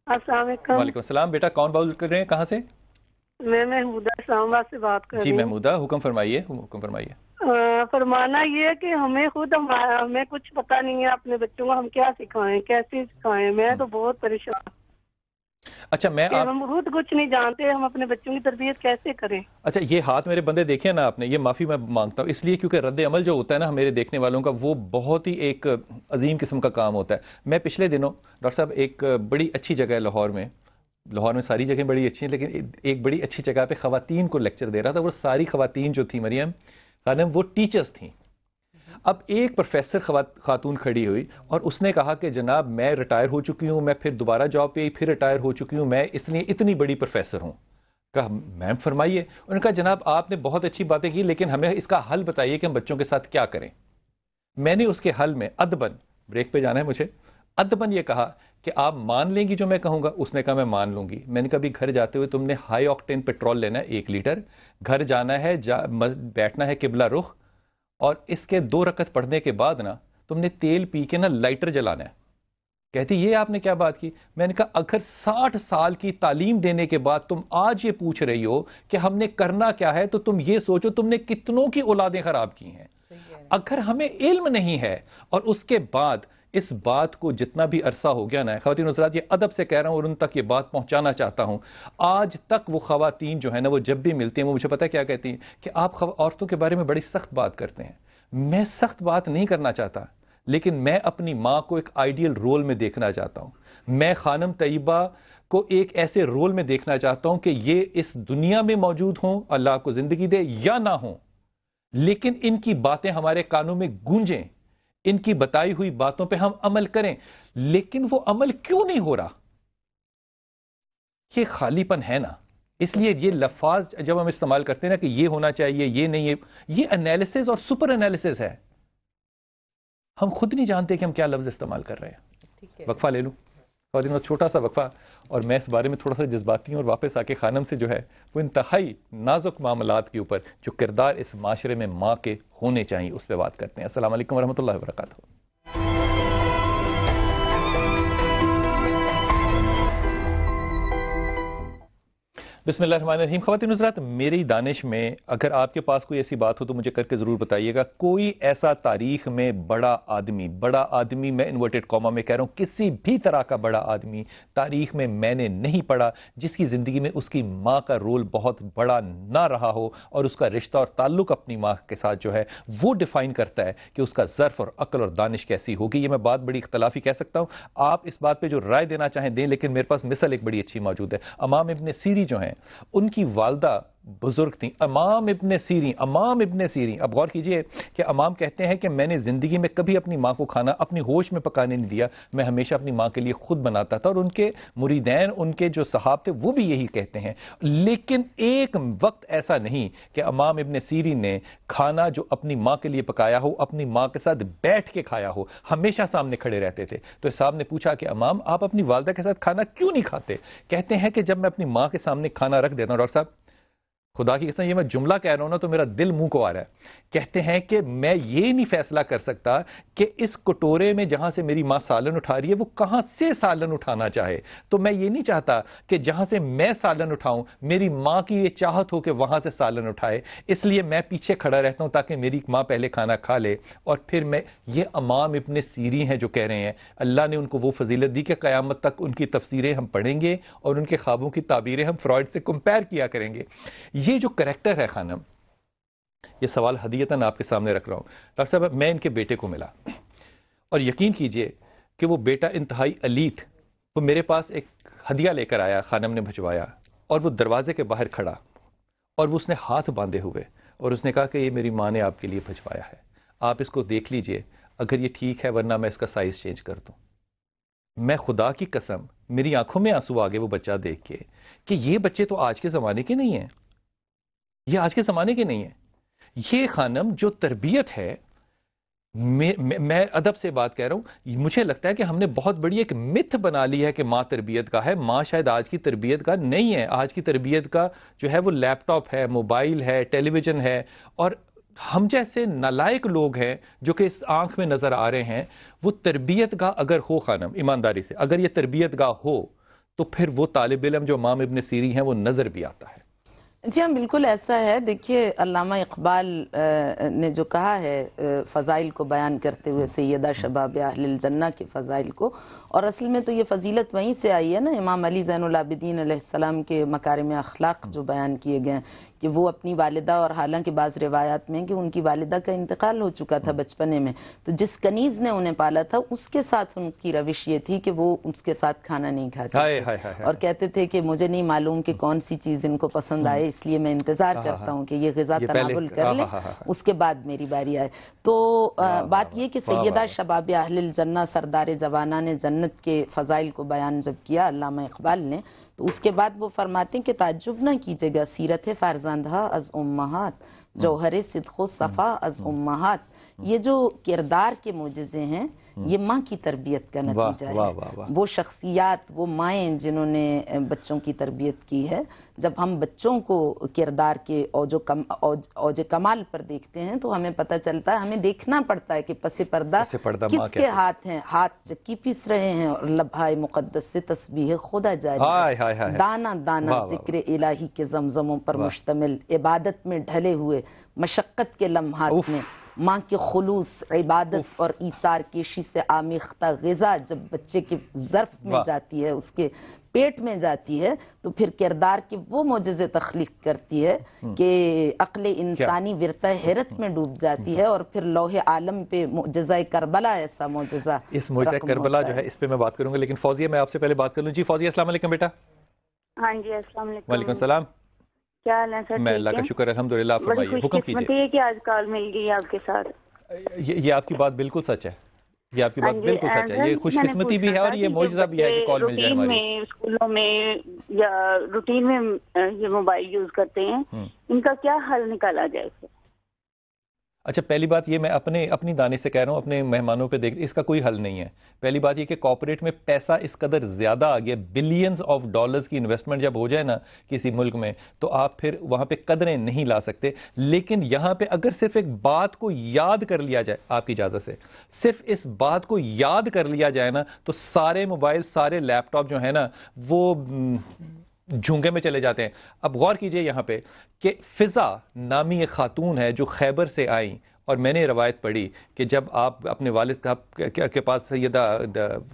السلام علیکم. وعلیکم السلام. بیٹا کون بات کر رہے ہیں، کہاں سے؟ میں محمودہ اسلام آباد سے بات کر جی رہی ہوں. محمودہ، حکم فرمائیے، حکم فرمائیے. فرمانا یہ ہے کہ ہمیں خود ہمیں کچھ پتہ نہیں ہے اپنے بچوں کو ہم کیا سکھائیں، کیسے سکھائیں. میں تو بہت پریشان. اچھا میں آپ ہم خود کچھ نہیں جانتے، ہم اپنے بچوں کی تربیت کیسے کریں؟ اچھا یہ ہاتھ میرے بندے دیکھے نا آپ نے، یہ معافی میں مانگتا ہوں اس لیے کیونکہ رد عمل جو ہوتا ہے نا میرے دیکھنے والوں کا وہ بہت ہی ایک عظیم قسم کا کام ہوتا ہے. میں پچھلے دنوں ڈاکٹر صاحب ایک بڑی اچھی جگہ ہے لاہور میں ساری جگہیں بڑی اچھی ہیں لیکن ایک بڑی اچھی جگہ پہ خواتین کو لیکچر دے رہا تھا. وہ ساری خواتین جو تھیں مریم خانم وہ ٹیچرز تھیں. اب ایک پروفیسر خاتون کھڑی ہوئی اور اس نے کہا کہ جناب میں ریٹائر ہو چکی ہوں، میں پھر دوبارہ جاب پہ آئی، پھر ریٹائر ہو چکی ہوں، میں اتنی بڑی پروفیسر ہوں. کہا میم فرمائیے. انہوں نے کہا جناب آپ نے بہت اچھی باتیں کی لیکن ہمیں اس کا حل بتائیے کہ ہم بچوں کے ساتھ کیا کریں. میں نے اس کے حل میں ادبن، بریک پہ جانا ہے مجھے، ادبن یہ کہا کہ آپ مان لیں گی جو میں کہوں گا. اس نے کہا میں مان لوں گی. میں نے کہا بھی گھر جاتے ہوئے تم نے ہائی آکٹین پیٹرول لینا ہے 1 لیٹر، گھر جانا ہے بیٹھنا ہے قبلہ رخ، اور اس کے 2 رکعت پڑھنے کے بعد نا تم نے تیل پی کے نا لائٹر جلانا ہے. کہتی یہ آپ نے کیا بات کی؟ میں نے کہا اگر 60 سال کی تعلیم دینے کے بعد تم آج یہ پوچھ رہی ہو کہ ہم نے کرنا کیا ہے تو تم یہ سوچو تم نے کتنوں کی اولادیں خراب کی ہیں. اگر ہمیں علم نہیں ہے اور اس کے بعد اس بات کو جتنا بھی عرصہ ہو گیا نا، خواتین حضرات یہ ادب سے کہہ رہا ہوں اور ان تک یہ بات پہنچانا چاہتا ہوں، آج تک وہ خواتین جو ہیں نا وہ جب بھی ملتی ہیں وہ مجھے پتہ کیا کہتی ہیں کہ آپ عورتوں کے بارے میں بڑی سخت بات کرتے ہیں. میں سخت بات نہیں کرنا چاہتا لیکن میں اپنی ماں کو ایک آئیڈیل رول میں دیکھنا چاہتا ہوں. میں خانم طیبہ کو ایک ایسے رول میں دیکھنا چاہتا ہوں کہ یہ اس دنیا میں موجود ہوں، اللہ آپ کو زندگی دے یا نہ ہوں، لیکن ان کی باتیں ہمارے کانوں میں گونجیں، ان کی بتائی ہوئی باتوں پہ ہم عمل کریں. لیکن وہ عمل کیوں نہیں ہو رہا؟ یہ خالی پن ہے نا. اس لیے یہ لفاظ جب ہم استعمال کرتے ہیں نا کہ یہ ہونا چاہیے، یہ نہیں ہے، یہ انالیسز اور سپر انالیسز ہے. ہم خود نہیں جانتے کہ ہم کیا لفظ استعمال کر رہے ہیں. وقفہ لے لوں خواتین، چھوٹا سا وقفہ، اور میں اس بارے میں تھوڑا سا جذباتی ہوں اور واپس آ کے خانم سے جو ہے وہ انتہائی نازک معاملات کے اوپر جو کردار اس معاشرے میں ماں کے ہونے چاہیے اس پہ بات کرتے ہیں. السلام علیکم ورحمۃ اللہ وبرکاتہ. بسم اللہ الرحمن الرحیم. خواتین حضرات میری دانش میں اگر آپ کے پاس کوئی ایسی بات ہو تو مجھے کر کے ضرور بتائیے گا. کوئی ایسا تاریخ میں بڑا آدمی میں انورٹڈ کاما میں کہہ رہا ہوں کسی بھی طرح کا بڑا آدمی تاریخ میں نے نہیں پڑھا جس کی زندگی میں اس کی ماں کا رول بہت بڑا نہ رہا ہو اور اس کا رشتہ اور تعلق اپنی ماں کے ساتھ جو ہے وہ ڈیفائن کرتا ہے کہ اس کا ظرف اور عقل اور دانش کیسی ہوگی. یہ میں بات بڑی اختلافی کہہ سکتا ہوں، آپ اس بات پہ جو رائے دینا چاہیں دیں، لیکن میرے پاس مثل ایک بڑی اچھی موجود ہے. امام ابن سیری جو ہیں ان کی والدہ بزرگ تھیں، امام ابن سیرین. اب غور کیجئے کہ امام کہتے ہیں کہ میں نے زندگی میں کبھی اپنی ماں کو کھانا اپنی ہوش میں پکانے نہیں دیا، میں ہمیشہ اپنی ماں کے لیے خود بناتا تھا، اور ان کے مریدین ان کے جو صحاب تھے وہ بھی یہی کہتے ہیں. لیکن ایک وقت ایسا نہیں کہ امام ابن سیرین نے کھانا جو اپنی ماں کے لیے پکایا ہو اپنی ماں کے ساتھ بیٹھ کے کھایا ہو، ہمیشہ سامنے کھڑے رہتے تھے. تو صاحب نے پوچھا کہ امام آپ اپنی والدہ کے ساتھ کھانا کیوں نہیں کھاتے؟ کہتے ہیں کہ جب میں اپنی ماں کے سامنے کھانا رکھ دیتا ہوں، ڈاکٹر صاحب خدا کی قسم یہ میں جملہ کہہ رہا ہوں نا تو میرا دل منہ کو آ رہا ہے. کہتے ہیں کہ میں یہ نہیں فیصلہ کر سکتا کہ اس کٹورے میں جہاں سے میری ماں سالن اٹھا رہی ہے وہ کہاں سے سالن اٹھانا چاہے، تو میں یہ نہیں چاہتا کہ جہاں سے میں سالن اٹھاؤں میری ماں کی یہ چاہت ہو کہ وہاں سے سالن اٹھائے، اس لیے میں پیچھے کھڑا رہتا ہوں تاکہ میری ماں پہلے کھانا کھا لے اور پھر میں. یہ امام ابن سیرین ہیں جو کہہ رہے ہیں. اللہ نے ان کو وہ فضیلت دی کہ قیامت تک ان کی تفسیریں ہم پڑھیں گے اور ان کے خوابوں کی تعبیریں ہم فرائڈ سے کمپیئر کیا کریں گے. یہ جو کریکٹر ہے خانم، یہ سوال ہدیتاً آپ کے سامنے رکھ رہا ہوں. ڈاکٹر صاحب میں ان کے بیٹے کو ملا اور یقین کیجئے کہ وہ بیٹا انتہائی الیٹ، وہ میرے پاس ایک ہدیہ لے کر آیا، خانم نے بھجوایا، اور وہ دروازے کے باہر کھڑا اور وہ اس نے ہاتھ باندھے ہوئے اور اس نے کہا کہ یہ میری ماں نے آپ کے لیے بھجوایا ہے، آپ اس کو دیکھ لیجئے اگر یہ ٹھیک ہے ورنہ میں اس کا سائز چینج کر دوں. میں خدا کی قسم میری آنکھوں میں آنسو آ گئے وہ بچہ دیکھ کے کہ یہ بچے تو آج کے زمانے کے نہیں ہیں، یہ آج کے زمانے کے نہیں ہیں. یہ خانم جو تربیت ہے، میں ادب سے بات کہہ رہا ہوں، مجھے لگتا ہے کہ ہم نے بہت بڑی ایک متھ بنا لی ہے کہ ماں تربیت کا ہے. ماں شاید آج کی تربیت کا نہیں ہے. آج کی تربیت کا جو ہے وہ لیپ ٹاپ ہے، موبائل ہے، ٹیلی ویژن ہے، اور ہم جیسے نالائق لوگ ہیں جو کہ اس آنکھ میں نظر آ رہے ہیں. وہ تربیت گاہ اگر ہو خانم، ایمانداری سے اگر یہ تربیت گاہ ہو تو پھر وہ طالب علم جو امام ابن سیرین ہیں وہ نظر بھی آتا ہے. جی ہاں بالکل ایسا ہے. دیکھیے علامہ اقبال نے جو کہا ہے فضائل کو بیان کرتے ہوئے سیدہ شباب اہل الجنہ کے فضائل کو، اور اصل میں تو یہ فضیلت وہیں سے آئی ہے نا. امام علی زین العابدین علیہ السلام کے مکارم اخلاق جو بیان کیے گئے ہیں کہ وہ اپنی والدہ، اور حالانکہ بعض روایات میں کہ ان کی والدہ کا انتقال ہو چکا تھا بچپنے میں، تو جس کنیز نے انہیں پالا تھا اس کے ساتھ ان کی روش یہ تھی کہ وہ اس کے ساتھ کھانا نہیں کھاتے تھے، اور کہتے تھے کہ مجھے نہیں معلوم کہ کون سی چیز ان کو پسند آئے، اس لیے میں انتظار کرتا ہوں کہ یہ غذا تناول کر لیں، اس کے بعد میری باری آئے. تو بات یہ کہ سیدہ شباب اہل الجنہ، سردار جوانان جنت کے فضائل کو بیان جب کیا علامہ اقبال نے، تو اس کے بعد وہ فرماتے ہیں کہ تعجب نہ کیجیے گا سیرت فرزندہ از امہات، جوہر صدق و صفا از امہات. یہ جو کردار کے معجزے ہیں یہ ماں کی تربیت کا نتیجہ ہے. وہ شخصیات، وہ مائیں جنہوں نے بچوں کی تربیت کی ہے. جب ہم بچوں کو کردار کے اوج کمال پر دیکھتے ہیں تو ہمیں پتہ چلتا ہے، ہمیں دیکھنا پڑتا ہے کہ پس پردہ کس کے ہاتھ ہیں. ہاتھ چکی پیس رہے ہیں اور لبھائے مقدس سے تسبیح خدا جاری ہے. دانا دانا ذکر الہی کے زمزموں پر مشتمل، عبادت میں ڈھلے ہوئے مشقت کے لمحات میں ماں کے خلوص، عبادت اور ایثار کیشی سے آمیختہ غذا جب بچے کے ظرف میں جاتی ہے، اس کے پیٹ میں جاتی ہے، تو پھر کردار کے وہ معجزے تخلیق کرتی ہے کہ عقل انسانی ورطہ حیرت میں ڈوب جاتی ہے، اور پھر لوح عالم پہ معجزہ کربلا ایسا معجزہ. اس معجزہ کربلا جو ہے اس پہ میں بات کروں گا، لیکن فوزیہ میں آپ سے پہلے بات کر لوں. جی فوزیہ السلام علیکم بیٹا. ہاں جی السلام علیکم. وعلیکم السلام. کیا حال ہے سر؟ میں اللہ کا شکر الحمدللہ. فرمائیے، حکم کیجیے. ہے کہ آج کال مل گئی آپ کے ساتھ. یہ آپ کی بات بالکل سچ ہے، یہ آپ کی بات بالکل سچ ہے. یہ خوش قسمتی بھی ہے اور یہ معجزہ بھی ہے کہ کال مل جائے ہماری. روٹین میں، اسکولوں میں یا روٹین میں یہ موبائل یوز کرتے ہیں، ان کا کیا حل نکالا جائے سر؟ اچھا پہلی بات یہ میں اپنی دانے سے کہہ رہا ہوں، اپنے مہمانوں پہ دیکھ، اس کا کوئی حل نہیں ہے. پہلی بات یہ کہ کارپوریٹ میں پیسہ اس قدر زیادہ آ گیا، بلینز آف ڈالرز کی انویسٹمنٹ جب ہو جائے نا کسی ملک میں، تو آپ پھر وہاں پہ قدریں نہیں لا سکتے. لیکن یہاں پہ اگر صرف ایک بات کو یاد کر لیا جائے، آپ کی اجازت سے صرف اس بات کو یاد کر لیا جائے نا، تو سارے موبائل، سارے لیپ ٹاپ جو ہیں نا وہ جھونگے میں چلے جاتے ہیں. اب غور کیجئے یہاں پہ کہ فضا نامی ایک خاتون ہے جو خیبر سے آئیں، اور میں نے روایت پڑھی کہ جب آپ اپنے والد کے پاس سیدہ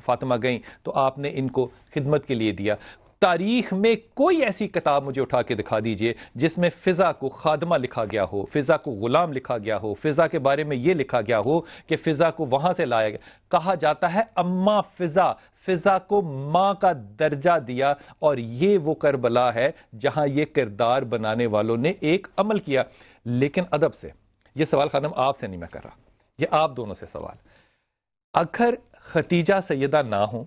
فاطمہ گئیں تو آپ نے ان کو خدمت کے لیے دیا. تاریخ میں کوئی ایسی کتاب مجھے اٹھا کے دکھا دیجئے جس میں فضا کو خادمہ لکھا گیا ہو، فضا کو غلام لکھا گیا ہو، فضا کے بارے میں یہ لکھا گیا ہو کہ فضا کو وہاں سے لایا گیا. کہا جاتا ہے اما فضا کو ماں کا درجہ دیا، اور یہ وہ کربلا ہے جہاں یہ کردار بنانے والوں نے ایک عمل کیا. لیکن ادب سے یہ سوال خانم آپ سے نہیں میں کر رہا، یہ آپ دونوں سے سوال. اگر ختیجہ سیدہ نہ ہوں،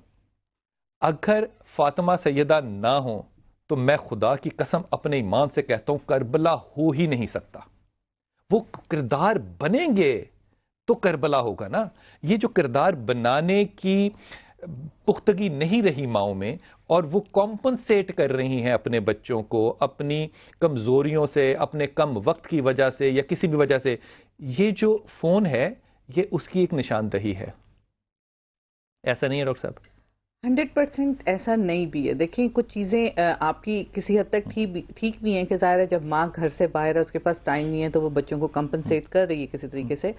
اگر فاطمہ سیدہ نہ ہوں، تو میں خدا کی قسم اپنے ایمان سے کہتا ہوں کربلا ہو ہی نہیں سکتا. وہ کردار بنیں گے تو کربلا ہوگا نا. یہ جو کردار بنانے کی پختگی نہیں رہی ماؤں میں، اور وہ کمپنسیٹ کر رہی ہیں اپنے بچوں کو اپنی کمزوریوں سے، اپنے کم وقت کی وجہ سے یا کسی بھی وجہ سے. یہ جو فون ہے یہ اس کی ایک نشاندہی ہے. ایسا نہیں ہے ڈاکٹر صاحب؟ 100% ایسا نہیں بھی ہے. دیکھیں کچھ چیزیں آپ کی کسی حد تک ٹھیک بھی ہیں کہ ظاہر ہے جب ماں گھر سے باہر ہے، اس کے پاس ٹائم نہیں ہے، تو وہ بچوں کو کمپنسیٹ کر رہی ہے کسی طریقے سے.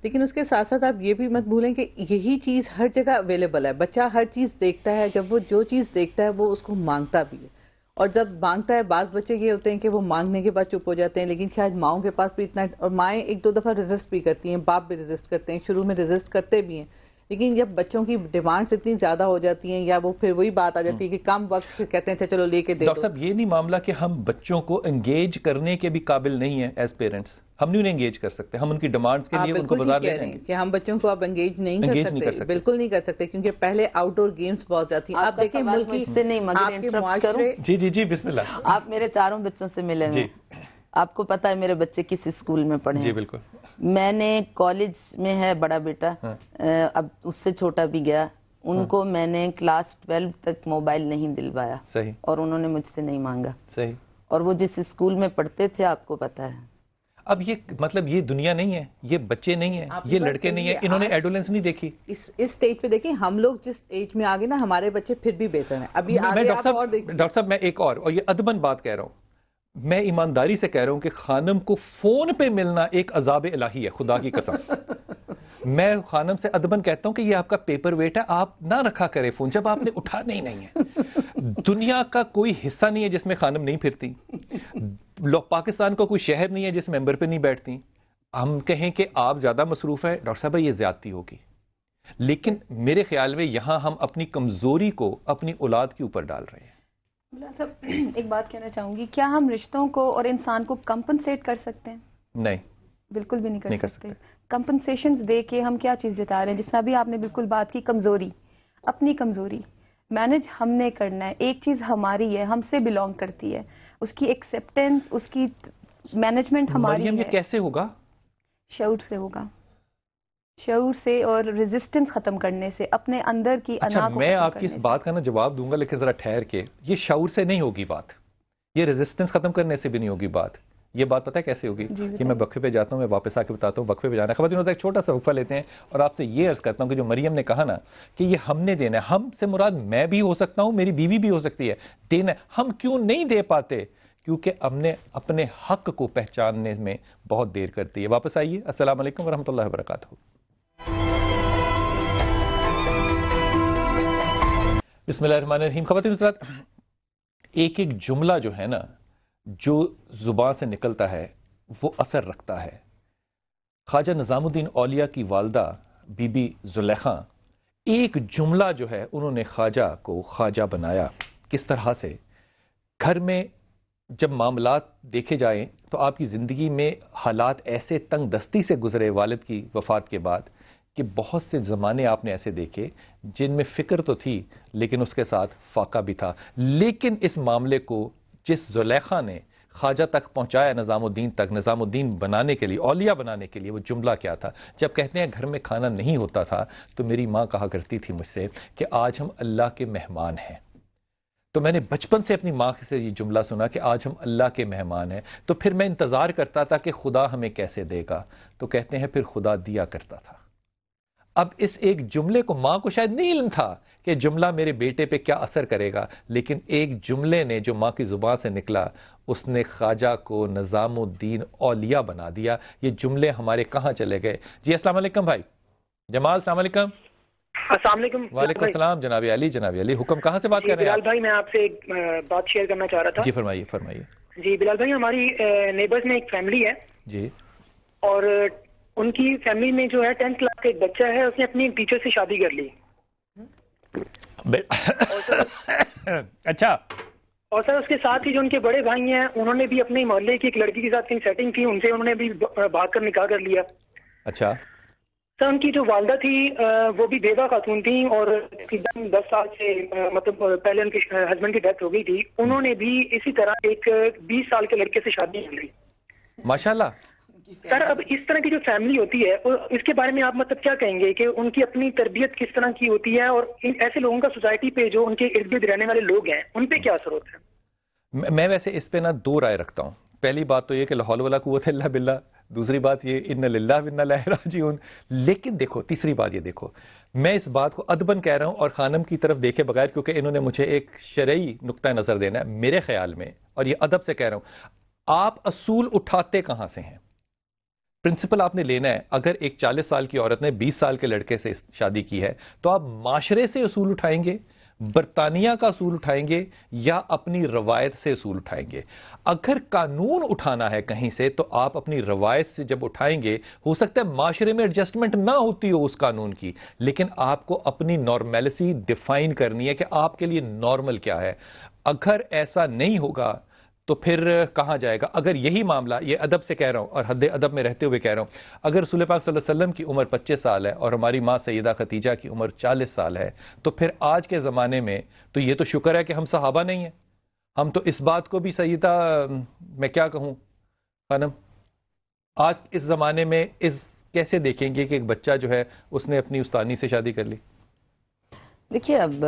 لیکن اس کے ساتھ ساتھ آپ یہ بھی مت بھولیں کہ یہی چیز ہر جگہ اویلیبل ہے. بچہ ہر چیز دیکھتا ہے، جب وہ جو چیز دیکھتا ہے وہ اس کو مانگتا بھی ہے. اور جب مانگتا ہے، بعض بچے یہ ہوتے ہیں کہ وہ مانگنے کے بعد چپ ہو جاتے ہیں، لیکن شاید ماؤں کے پاس بھی اتنا، اور مائیں ایک دو دفعہ ریزسٹ بھی کرتی ہیں، باپ بھی ریزسٹ کرتے ہیں، شروع میں ریزسٹ کرتے بھی ہیں. لیکن جب بچوں کی ڈیمانڈز اتنی زیادہ ہو جاتی ہیں، یا وہ پھر وہی بات آ جاتی ہے کہ کم وقت پھر کہتے ہیں چلو لے کے دے دو. ڈاکٹر صاحب یہ نہیں معاملہ کہ ہم بچوں کو انگیج کرنے کے بھی قابل نہیں ہیں ایز پیرنٹس، ہم نہیں انہیں انگیج کر سکتے، ہم ان کی ڈیمانڈز کے لیے ان کو بازار لے جائیں گے کہ ہم بچوں کو اب انگیج نہیں کر سکتے، بالکل نہیں کر سکتے، کیونکہ پہلے آؤٹ ڈور گیمز بہت زیادہ تھیں. آپ دیکھیں ملک کی سے نہیں مگر انٹرپٹ کروں. جی بسم اللہ. آپ میرے چاروں بچوں سے ملے ہیں، آپ کو پتا ہے میرے بچے کس اسکول میں پڑھے ہیں؟ جی بالکل. میں نے کالج میں ہے بڑا بیٹا، اب اس سے چھوٹا بھی گیا، ان کو میں نے کلاس 12 تک موبائل نہیں دلوایا. صحیح. اور انہوں نے مجھ سے نہیں مانگا. صحیح. اور وہ جس اسکول میں پڑھتے تھے آپ کو پتا ہے. اب یہ مطلب یہ دنیا نہیں ہے، یہ بچے نہیں ہیں، یہ لڑکے نہیں ہیں، انہوں نے ایڈولنس نہیں دیکھی. اس سٹیج پہ دیکھیں ہم لوگ جس ایج میں آگے نا، ہمارے بچے پھر بھی بہتر ہیں. ابھی ڈاکٹر صاحب میں ایک اور یہ ادباً بات کہہ رہا ہوں، میں ایمانداری سے کہہ رہا ہوں کہ خانم کو فون پہ ملنا ایک عذاب الہی ہے، خدا کی قسم. میں خانم سے ادباً کہتا ہوں کہ یہ آپ کا پیپر ویٹ ہے، آپ نہ رکھا کرے فون جب آپ نے اٹھانا ہی نہیں ہے. دنیا کا کوئی حصہ نہیں ہے جس میں خانم نہیں پھرتی. پاکستان کا کوئی شہر نہیں ہے جس ممبر پہ نہیں بیٹھتی. ہم کہیں کہ آپ زیادہ مصروف ہے، ڈاکٹر صاحب یہ زیادتی ہوگی، لیکن میرے خیال میں یہاں ہم اپنی کمزوری کو اپنی اولاد کے اوپر ڈال رہے ہیں. بلال صاحب ایک بات کہنا چاہوں گی، کیا ہم رشتوں کو اور انسان کو کمپنسیٹ کر سکتے ہیں؟ نہیں، بالکل بھی نہیں کر سکتے. کمپنسیشنز دے کے ہم کیا چیز جتا رہے ہیں؟ جس طرح بھی آپ نے بالکل بات کی، کمزوری، اپنی کمزوری مینج ہم نے کرنا ہے. ایک چیز ہماری ہے، ہم سے بلونگ کرتی ہے، اس کی ایکسیپٹنس، اس کی مینجمنٹ ہماری مریم ہے. یہ کیسے ہوگا؟ شعور سے ہوگا، شعور سے اور ریزسٹنس ختم کرنے سے، اپنے اندر کی اچھا، انا کو میں ختم آپ کی اس کرنے بات کا نا جواب دوں گا، لیکن ذرا ٹھہر کے. یہ شعور سے نہیں ہوگی بات، یہ ریزسٹنس ختم کرنے سے بھی نہیں ہوگی بات. یہ بات پتہ ہے کیسے ہوگی؟ کہ میں وقفے پہ جاتا ہوں، میں واپس آ کے بتاتا ہوں وقفے پہ جانا ہے. خواتین ایک چھوٹا سا وقفہ لیتے ہیں اور آپ سے یہ عرض کرتا ہوں کہ جو مریم نے کہا نا کہ یہ ہم نے دینا ہے، ہم سے مراد میں بھی ہو سکتا ہوں، میری بیوی بھی ہو سکتی ہے، دینا ہے. ہم کیوں نہیں دے پاتے؟ کیونکہ ہم نے اپنے حق کو پہچاننے میں بہت دیر کرتی ہے. واپس آئیے. السلام علیکم ورحمۃ اللہ وبرکاتہ. بسم اللہ الرحمن الرحیم. خواتین حضرات، ایک ایک جملہ جو ہے نا جو زبان سے نکلتا ہے وہ اثر رکھتا ہے. خواجہ نظام الدین اولیاء کی والدہ بی بی زلیخا، ایک جملہ جو ہے انہوں نے خواجہ کو خواجہ بنایا. کس طرح سے؟ گھر میں جب معاملات دیکھے جائیں تو آپ کی زندگی میں حالات ایسے تنگ دستی سے گزرے والد کی وفات کے بعد کہ بہت سے زمانے آپ نے ایسے دیکھے جن میں فکر تو تھی لیکن اس کے ساتھ فاقہ بھی تھا. لیکن اس معاملے کو جس زلیخا نے خواجہ تک پہنچایا، نظام الدین تک، نظام الدین بنانے کے لیے، اولیاء بنانے کے لیے، وہ جملہ کیا تھا؟ جب کہتے ہیں گھر میں کھانا نہیں ہوتا تھا تو میری ماں کہا کرتی تھی مجھ سے کہ آج ہم اللہ کے مہمان ہیں. تو میں نے بچپن سے اپنی ماں سے یہ جملہ سنا کہ آج ہم اللہ کے مہمان ہیں. تو پھر میں انتظار کرتا تھا کہ خدا ہمیں کیسے دے گا. تو کہتے ہیں پھر خدا دیا کرتا تھا. اب اس ایک جملے کو ماں کو شاید نہیں علم تھا کہ جملہ میرے بیٹے پہ کیا اثر کرے گا، لیکن ایک جملے نے جو ماں کی زبان سے نکلا اس نے خواجہ کو نظام الدین اولیاء بنا دیا. یہ جملے ہمارے کہاں چلے گئے؟ جی السلام علیکم بھائی جمال. السلام علیکم. السلام علیکم. وعلیکم السلام. جناب علی. جناب علی حکم، کہاں سے بات کر رہے ہیں؟ بلال بھائی میں آپ سے ایک بات شیئر کرنا چاہ رہا تھا. جی فرمائیے فرمائیے. جی بلال بھائی، ہماری نیبرز میں ایک فیملی ہے جی، اور ان کی فیملی میں جو ہے 10th کلاس کا ایک بچہ ہے، اس نے اپنی ٹیچر سے شادی کر لی. اچھا. اور سر اس کے ساتھ ہی جو ان کے بڑے بھائی ہیں انہوں نے بھی اپنے محلے کی ایک لڑکی کے ساتھ کہیں سیٹنگ کی، ان سے انہوں نے بھی بھاگ کر نکاح کر لیا. اچھا. سر ان کی جو والدہ تھی وہ بھی بیوہ خاتون تھیں اور تقریباً 10 سال سے مطلب پہلے ان کے ہسبینڈ کی ڈیتھ ہو گئی تھی. انہوں نے بھی اسی طرح ایک 20 سال کے لڑکے سے شادی کر لی. ماشاءاللہ. سر اب اس طرح کی جو فیملی ہوتی ہے اس کے بارے میں آپ مطلب کیا کہیں گے کہ ان کی اپنی تربیت کس طرح کی ہوتی ہے، اور ان ایسے لوگوں کا سوسائٹی پہ جو ان کے ارد گرد رہنے والے لوگ ہیں ان پہ کیا اثر ہوتا ہے؟ میں ویسے اس پہ نا دو رائے رکھتا ہوں. پہلی بات تو یہ کہ لا حول ولا قوت الا باللہ، دوسری بات یہ ان للہ و انا الیہ راجعون. لیکن دیکھو تیسری بات یہ دیکھو، میں اس بات کو ادباً کہہ رہا ہوں اور خانم کی طرف دیکھے بغیر، کیونکہ انہوں نے مجھے ایک شرعی نقطہ نظر دینا ہے. میرے خیال میں، اور یہ ادب سے کہہ رہا ہوں، آپ اصول اٹھاتے کہاں سے ہیں؟ پرنسپل آپ نے لینا ہے. اگر ایک 40 سال کی عورت نے 20 سال کے لڑکے سے شادی کی ہے تو آپ معاشرے سے اصول اٹھائیں گے، برطانیہ کا اصول اٹھائیں گے، یا اپنی روایت سے اصول اٹھائیں گے؟ اگر قانون اٹھانا ہے کہیں سے تو آپ اپنی روایت سے جب اٹھائیں گے، ہو سکتا ہے معاشرے میں ایڈجسٹمنٹ نہ ہوتی ہو اس قانون کی، لیکن آپ کو اپنی نارملسی ڈیفائن کرنی ہے کہ آپ کے لیے نارمل کیا ہے. اگر ایسا نہیں ہوگا تو پھر کہاں جائے گا؟ اگر یہی معاملہ، یہ ادب سے کہہ رہا ہوں اور حد ادب میں رہتے ہوئے کہہ رہا ہوں، اگر رسول پاک صلی اللہ علیہ وسلم کی عمر 25 سال ہے اور ہماری ماں سیدہ خدیجہ کی عمر 40 سال ہے، تو پھر آج کے زمانے میں تو یہ تو شکر ہے کہ ہم صحابہ نہیں ہیں. ہم تو اس بات کو بھی سیدہ، میں کیا کہوں خانم، آج اس زمانے میں اس کیسے دیکھیں گے کہ ایک بچہ جو ہے اس نے اپنی استانی سے شادی کر لی؟ دیکھیے اب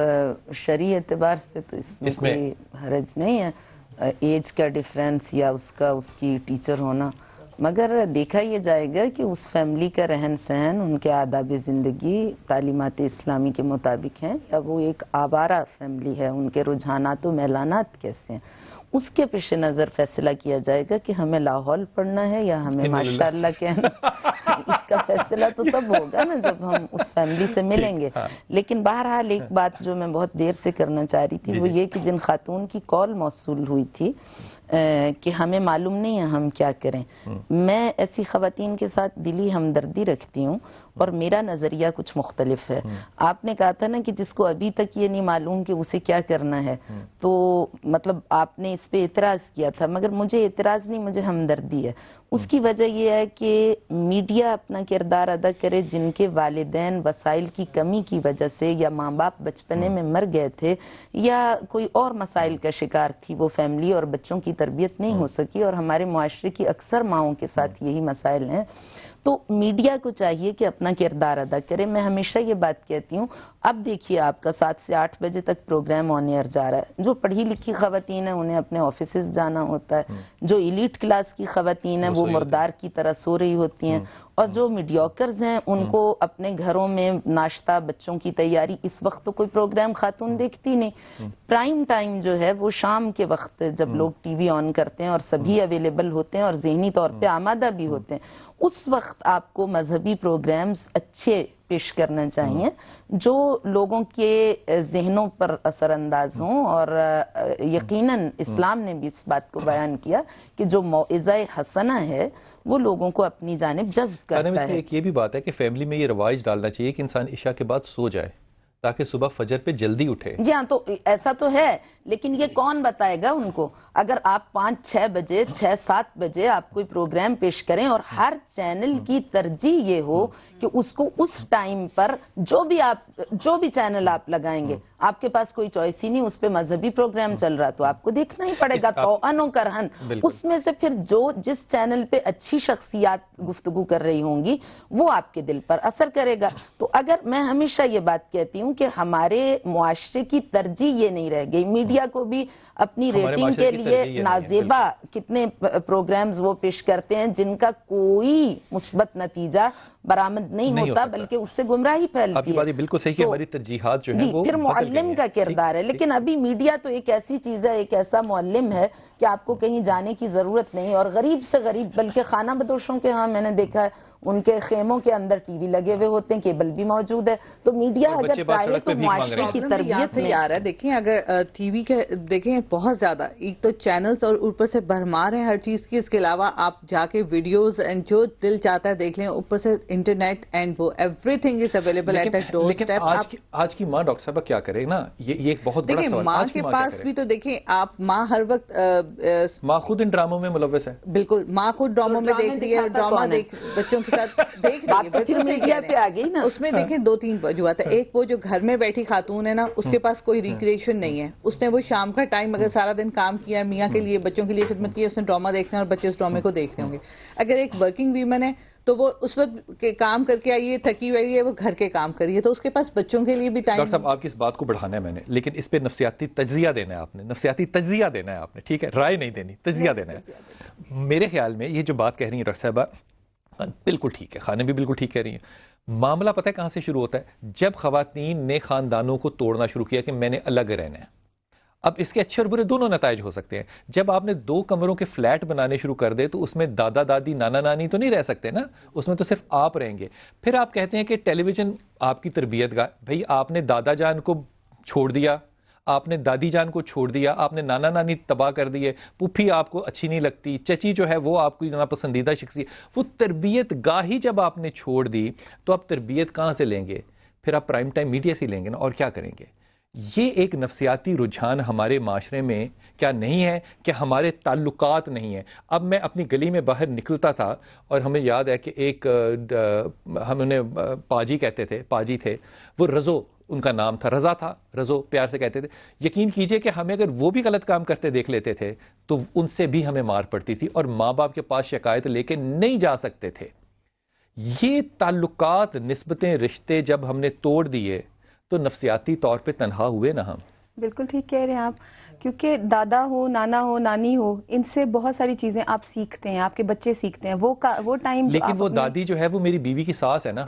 شرعی اعتبار سے تو اس میں کوئی حرج نہیں ہے، ایج کا ڈیفرنس یا اس کی ٹیچر ہونا، مگر دیکھا یہ جائے گا کہ اس فیملی کا رہن سہن، ان کے آداب زندگی تعلیمات اسلامی کے مطابق ہیں، یا وہ ایک آوارہ فیملی ہے، ان کے رجحانات و میلانات کیسے ہیں. اس کے پیش نظر فیصلہ کیا جائے گا کہ ہمیں لاہور پڑھنا ہے یا ہمیں ماشاءاللہ کہنا. اس کا فیصلہ تو تب ہوگا نا جب ہم اس فیملی سے ملیں گے. لیکن بہرحال ایک بات جو میں بہت دیر سے کرنا چاہ رہی تھی وہ یہ کہ جن خاتون کی کال موصول ہوئی تھی کہ ہمیں معلوم نہیں ہے ہم کیا کریں, میں ایسی خواتین کے ساتھ دلی ہمدردی رکھتی ہوں اور میرا نظریہ کچھ مختلف ہے. آپ نے کہا تھا نا کہ جس کو ابھی تک یہ نہیں معلوم کہ اسے کیا کرنا ہے, تو مطلب آپ نے اس پہ اعتراض کیا تھا, مگر مجھے اعتراض نہیں, مجھے ہمدردی ہے. اس کی وجہ یہ ہے کہ میڈیا اپنا کردار ادا کرے. جن کے والدین وسائل کی کمی کی وجہ سے یا ماں باپ بچپنے میں مر گئے تھے یا کوئی اور مسائل کا شکار تھی وہ فیملی اور بچوں کی تربیت نہیں ہو سکی, اور ہمارے معاشرے کی اکثر ماؤں کے ساتھ یہی مسائل ہیں, تو میڈیا کو چاہیے کہ اپنا کردار ادا کرے. میں ہمیشہ یہ بات کہتی ہوں, اب دیکھیے آپ کا 7 سے 8 بجے تک پروگرام آن ایئر جا رہا ہے. جو پڑھی لکھی خواتین ہیں انہیں اپنے آفیسز جانا ہوتا ہے, جو ایلیٹ کلاس کی خواتین ہیں وہ مردار کی طرح سو رہی ہوتی ہیں, اور جو میڈیوکرز ہیں ان کو اپنے گھروں میں ناشتہ, بچوں کی تیاری, اس وقت تو کوئی پروگرام خاتون دیکھتی نہیں. پرائم ٹائم جو ہے وہ شام کے وقت جب لوگ ٹی وی آن کرتے ہیں اور سبھی اویلیبل ہوتے ہیں اور ذہنی طور پہ آمادہ بھی ہوتے ہیں, اس وقت آپ کو مذہبی پروگرامز اچھے پیش کرنا چاہیے جو لوگوں کے ذہنوں پر اثر انداز ہوں. اور یقیناً اسلام نے بھی اس بات کو بیان کیا کہ جو موعظہ حسنہ ہے وہ لوگوں کو اپنی جانب جذب کرتا ہے. ایک یہ بھی بات ہے کہ فیملی میں یہ رواج ڈالنا چاہیے کہ انسان عشاء کے بعد سو جائے تاکہ صبح فجر پہ جلدی اٹھے. جی ہاں, تو ایسا تو ہے, لیکن یہ کون بتائے گا ان کو؟ اگر آپ 5-6 بجے 6-7 بجے آپ کوئی پروگرام پیش کریں اور ہر چینل کی ترجیح یہ ہو کہ اس کو اس ٹائم پر جو بھی چینل آپ لگائیں گے, آپ کے پاس کوئی چوائس ہی نہیں, اس پہ مذہبی پروگرام چل رہا تو آپ کو دیکھنا ہی پڑے گا توأن و کرہن. اس میں سے پھر جس چینل پہ اچھی شخصیات گفتگو کر رہی ہوں گی وہ آپ کے دل پر اثر کرے گا. تو اگر میں ہمیشہ یہ بات کہتی ہوں کہ ہمارے معاشرے کی ترجیح یہ نہیں رہ گئی, میڈیا کو بھی اپنی ریٹنگ کے لیے نازیبا کتنے پروگرامز وہ پیش کرتے ہیں جن کا کوئی مثبت نتیجہ برآمد نہیں ہوتا بلکہ اس سے گمراہی پھیلتی ہے. آپ کی بات بالکل صحیح کہ ہماری ترجیحات جو ہیں وہ پھر معلم کا کردار ہے. لیکن ابھی میڈیا تو ایک ایسی چیز ہے, ایک ایسا معلم ہے کہ آپ کو کہیں جانے کی ضرورت نہیں, اور غریب سے غریب بلکہ خانہ بدوشوں کے ہاں میں نے دیکھا ہے ان کے خیموں کے اندر ٹی وی لگے ہوئے ہوتے ہیں, کیبل بھی موجود ہے. تو میڈیا اگر چاہے تو معاشرے کی تربیت میں آ رہا ہے. دیکھیں اگر ٹی وی کے دیکھیں بہت زیادہ, ایک تو چینلز اور اوپر سے بھرمار ہیں ہر چیز کی, اس کے علاوہ آپ جا کے ویڈیوز اینڈ جو دل چاہتا ہے دیکھ لیں, اوپر سے انٹرنیٹ اینڈ وہ everything is available at the doorstep. آج کی ماں ڈاکٹر صاحبہ کیا کرے نا, یہ ایک بہت بڑا سوال. ماں کے پاس بھی تو دیکھیں آپ, ماں ہر وقت ماں خود ان ڈراموں میں ملوث ہے. بالکل, ماں خود ڈراموں میں دیکھ رہی ہے, ڈرامہ دیکھ بچوں کے ساتھ دیکھ اس میں دیکھیں 2-3 وجوہات ہے. ایک وہ جو گھر میں بیٹھی خاتون ہے نا, اس کے پاس کوئی ریکریشن نہیں ہے, اس نے وہ شام کا ٹائم اگر سارا دن کام کیا ہے, میاں کے لیے بچوں کے لیے خدمت کی, اس نے ڈرامہ دیکھنا اور بچے اس ڈرامے کو دیکھ رہے ہوں گے. اگر ایک ورکنگ ویمن ہے تو وہ اس وقت کے کام کر کے آئی ہے, تھکی ہوئی ہے, وہ گھر کے کام کریے, تو اس کے پاس بچوں کے لیے بھی ٹائم. ڈاکٹر صاحب آپ کی اس بات کو بڑھانا ہے میں نے, لیکن اس پہ نفسیاتی تجزیہ دینا ہے آپ نے, نفسیاتی تجزیہ دینا ہے آپ نے, ٹھیک ہے, رائے نہیں دینی, تجزیہ دینا ہے. میرے خیال میں یہ جو بات کہہ رہی ہیں ڈاکٹر صاحبہ بالکل ٹھیک ہے, خانہ بھی بالکل ٹھیک کہہ رہی ہیں. معاملہ پتہ ہے کہاں سے شروع ہوتا ہے؟ جب خواتین نے خاندانوں کو توڑنا شروع کیا کہ میں نے الگ رہنا ہے. اب اس کے اچھے اور برے دونوں نتائج ہو سکتے ہیں. جب آپ نے 2 کمروں کے فلیٹ بنانے شروع کر دے تو اس میں دادا دادی نانا نانی تو نہیں رہ سکتے نا, اس میں تو صرف آپ رہیں گے. پھر آپ کہتے ہیں کہ ٹیلی ویژن آپ کی تربیت گاہ. بھئی آپ نے دادا جان کو چھوڑ دیا, آپ نے دادی جان کو چھوڑ دیا, آپ نے نانا نانی تباہ کر دیے, پھوپھی آپ کو اچھی نہیں لگتی, چچی جو ہے وہ آپ کی ناپسندیدہ شخصیت, وہ تربیت گاہی جب آپ نے چھوڑ دی تو آپ تربیت کہاں سے لیں گے؟ پھر آپ پرائم ٹائم میڈیا سے لیں گے نا, اور کیا کریں گے؟ یہ ایک نفسیاتی رجحان ہمارے معاشرے میں کیا نہیں ہے کہ ہمارے تعلقات نہیں ہیں. اب میں اپنی گلی میں باہر نکلتا تھا اور ہمیں یاد ہے کہ ایک ہم انہیں پاجی کہتے تھے, پاجی تھے وہ, رضو ان کا نام تھا, رضا تھا, رضو پیار سے کہتے تھے. یقین کیجئے کہ ہمیں اگر وہ بھی غلط کام کرتے دیکھ لیتے تھے تو ان سے بھی ہمیں مار پڑتی تھی اور ماں باپ کے پاس شکایت لے کے نہیں جا سکتے تھے. یہ تعلقات, نسبتیں, رشتے جب ہم نے توڑ دیے تو نفسیاتی طور پہ تنہا ہوئے نا ہم. بالکل ٹھیک کہہ رہے ہیں آپ, کیونکہ دادا ہو, نانا ہو, نانی ہو, ان سے بہت ساری چیزیں آپ سیکھتے ہیں, آپ کے بچے سیکھتے ہیں. وہ ٹائم, لیکن وہ دادی جو ہے وہ میری بیوی کی ساس ہے نا.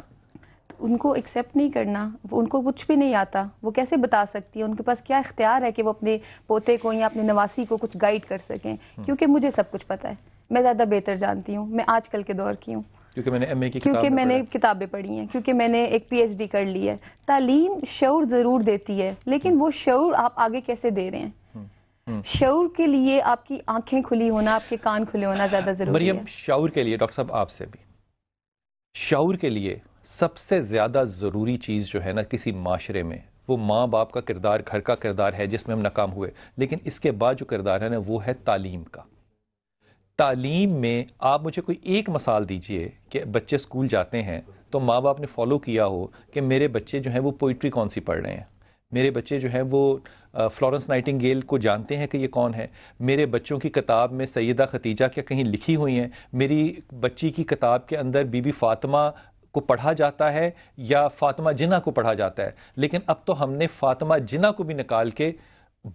ان کو ایکسیپٹ نہیں کرنا. ان کو کچھ بھی نہیں آتا, وہ کیسے بتا سکتی ہے؟ ان کے پاس کیا اختیار ہے کہ وہ اپنے پوتے کو یا اپنے نواسی کو کچھ گائیڈ کر سکیں؟ کیونکہ مجھے سب کچھ پتہ ہے, میں زیادہ بہتر جانتی ہوں, میں آج کل کے دور کی ہوں, کیونکہ میں نے ایم اے کی کیونکہ میں نے کتابیں پڑھی ہیں, کیونکہ میں نے ایک پی ایچ ڈی کر لی ہے. تعلیم شعور ضرور دیتی ہے, لیکن وہ شعور آپ آگے کیسے دے رہے ہیں؟ شعور کے لیے آپ کی آنکھیں کھلی ہونا, آپ کے کان کھلے ہونا زیادہ ضروری ہے. مریم, شعور کے لیے ڈاکٹر صاحب آپ سے بھی, شعور کے لیے سب سے زیادہ ضروری چیز جو ہے نا کسی معاشرے میں, وہ ماں باپ کا کردار, گھر کا کردار ہے جس میں ہم ناکام ہوئے, لیکن اس کے بعد جو کردار ہے نا وہ ہے تعلیم کا. تعلیم میں آپ مجھے کوئی ایک مثال دیجئے کہ بچے اسکول جاتے ہیں تو ماں باپ نے فالو کیا ہو کہ میرے بچے جو ہیں وہ پوئٹری کون سی پڑھ رہے ہیں, میرے بچے جو ہیں وہ فلورنس نائٹنگیل کو جانتے ہیں کہ یہ کون ہے, میرے بچوں کی کتاب میں سیدہ ختیجہ کیا کہیں لکھی ہوئی ہیں, میری بچی کی کتاب کے اندر بی بی فاطمہ کو پڑھا جاتا ہے یا فاطمہ جناح کو پڑھا جاتا ہے. لیکن اب تو ہم نے فاطمہ جناح کو بھی نکال کے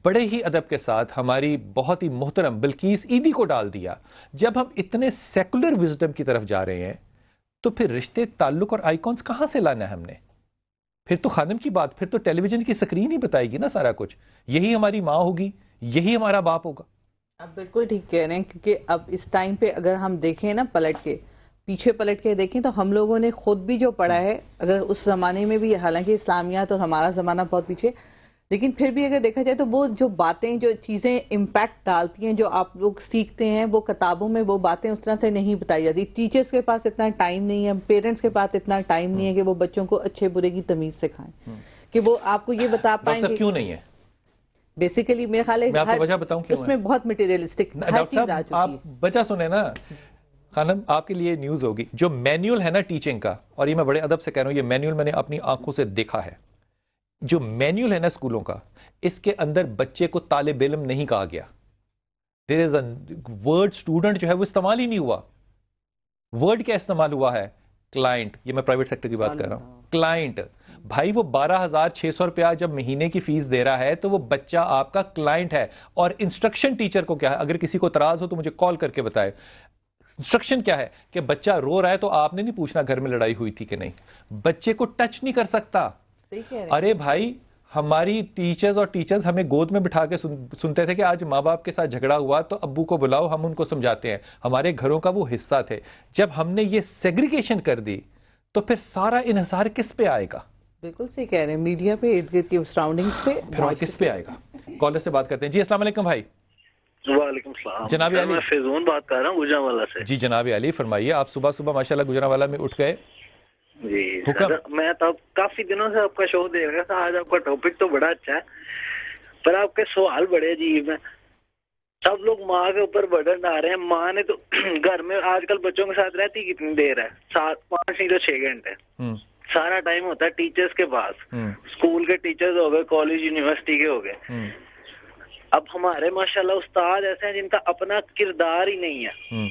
بڑے ہی ادب کے ساتھ ہماری بہت ہی محترم بلقیس عیدی کو ڈال دیا. جب ہم اتنے سیکولر وزڈم کی طرف جا رہے ہیں تو پھر رشتے, تعلق اور آئیکونز کہاں سے لانا ہے ہم نے؟ پھر تو خانم کی بات, پھر تو ٹیلی ویژن کی سکرین ہی بتائے گی نا سارا کچھ. یہی ہماری ماں ہوگی, یہی ہمارا باپ ہوگا. آپ بالکل ٹھیک کہہ رہے ہیں, کیونکہ اب اس ٹائم پہ اگر ہم دیکھیں نا, پلٹ کے پیچھے پلٹ کے دیکھیں تو ہم لوگوں نے خود بھی جو پڑھا ہے, اگر اس زمانے میں بھی, حالانکہ اسلامیات اور ہمارا زمانہ بہت پیچھے, لیکن پھر بھی اگر دیکھا جائے تو وہ جو باتیں, جو چیزیں امپیکٹ ڈالتی ہیں, جو آپ لوگ سیکھتے ہیں, وہ کتابوں میں وہ باتیں اس طرح سے نہیں بتائی جاتی. ٹیچرز کے پاس اتنا ٹائم نہیں ہے, پیرنٹس کے پاس اتنا ٹائم نہیں ہے کہ وہ بچوں کو اچھے برے کی تمیز سکھائیں, کہ وہ آپ کو یہ بتا پائیں گے. کیوں نہیں ہے؟ بیسیکلی میرے خیال ہے وجہ بتاؤں اس میں بہت مٹیریلسٹک ہر چیز آ چکی ہے. آپ وجہ سنیں نا خانم, آپ کے لیے نیوز ہوگی, جو مینیول ہے نا ٹیچنگ کا, اور یہ میں بڑے ادب سے کہہ رہا ہوں, یہ مینیول میں نے اپنی آنکھوں سے دیکھا ہے, جو مینیول ہے نا اسکولوں کا, اس کے اندر بچے کو طالب علم نہیں کہا گیا. دیر از اے ورڈ اسٹوڈنٹ جو ہے وہ استعمال ہی نہیں ہوا. ورڈ کیا استعمال ہوا ہے؟ کلائنٹ. یہ میں پرائیویٹ سیکٹر کی بات کر رہا ہوں. کلائنٹ. بھائی وہ 12,600 روپیہ جب مہینے کی فیس دے رہا ہے تو وہ بچہ آپ کا کلائنٹ ہے. اور انسٹرکشن ٹیچر کو کیا ہے؟ اگر کسی کو اعتراض ہو تو مجھے کال کر کے بتائے. انسٹرکشن کیا ہے کہ بچہ رو رہا ہے تو آپ نے نہیں پوچھنا گھر میں لڑائی ہوئی تھی کہ نہیں. بچے کو ٹچ نہیں کر سکتا. ارے بھائی, ہماری ٹیچرز ہمیں گود میں بٹھا کے سنتے تھے کہ آج ماں باپ کے ساتھ جھگڑا ہوا تو ابو کو بلاؤ, ہم ان کو سمجھاتے ہیں. ہمارے گھروں کا وہ حصہ تھے. جب ہم نے یہ سیگریگیشن کر دی تو پھر سارا انحصار کس پہ آئے گا؟ بالکل صحیح کہہ رہے ہیں, میڈیا پہ, ارد گرد کی سراؤنڈنگز پہ. پھر اور کس پہ آئے گا؟ کالر سے بات کرتے ہیں. جی السلام علیکم بھائی. وعلیکم السلام. جناب علی, میں فیضون بات کر رہا ہوں گجرانوالہ سے. جی جناب علی فرمائیے. آپ صبح صبح ماشاءاللہ گجرانوالہ میں اٹھ گئے. جی سر, میں تو کافی دنوں سے آپ کا شو دیکھ رہا تھا. آج آپ کا ٹاپک تو بڑا اچھا ہے, پر آپ کے سوال بڑے عجیب ہیں. سب لوگ ماں کے اوپر برڈن ڈال رہے ہیں. ماں نے تو گھر میں آج کل بچوں کے ساتھ رہتی کتنی دیر ہے؟ 5 نہیں تو 6 گھنٹے. سارا ٹائم ہوتا ہے ٹیچرز کے پاس. اسکول کے ٹیچرز ہو گئے, کالج یونیورسٹی کے ہو گئے. اب ہمارے ماشاءاللہ استاد ایسے ہیں جن کا اپنا کردار ہی نہیں ہے.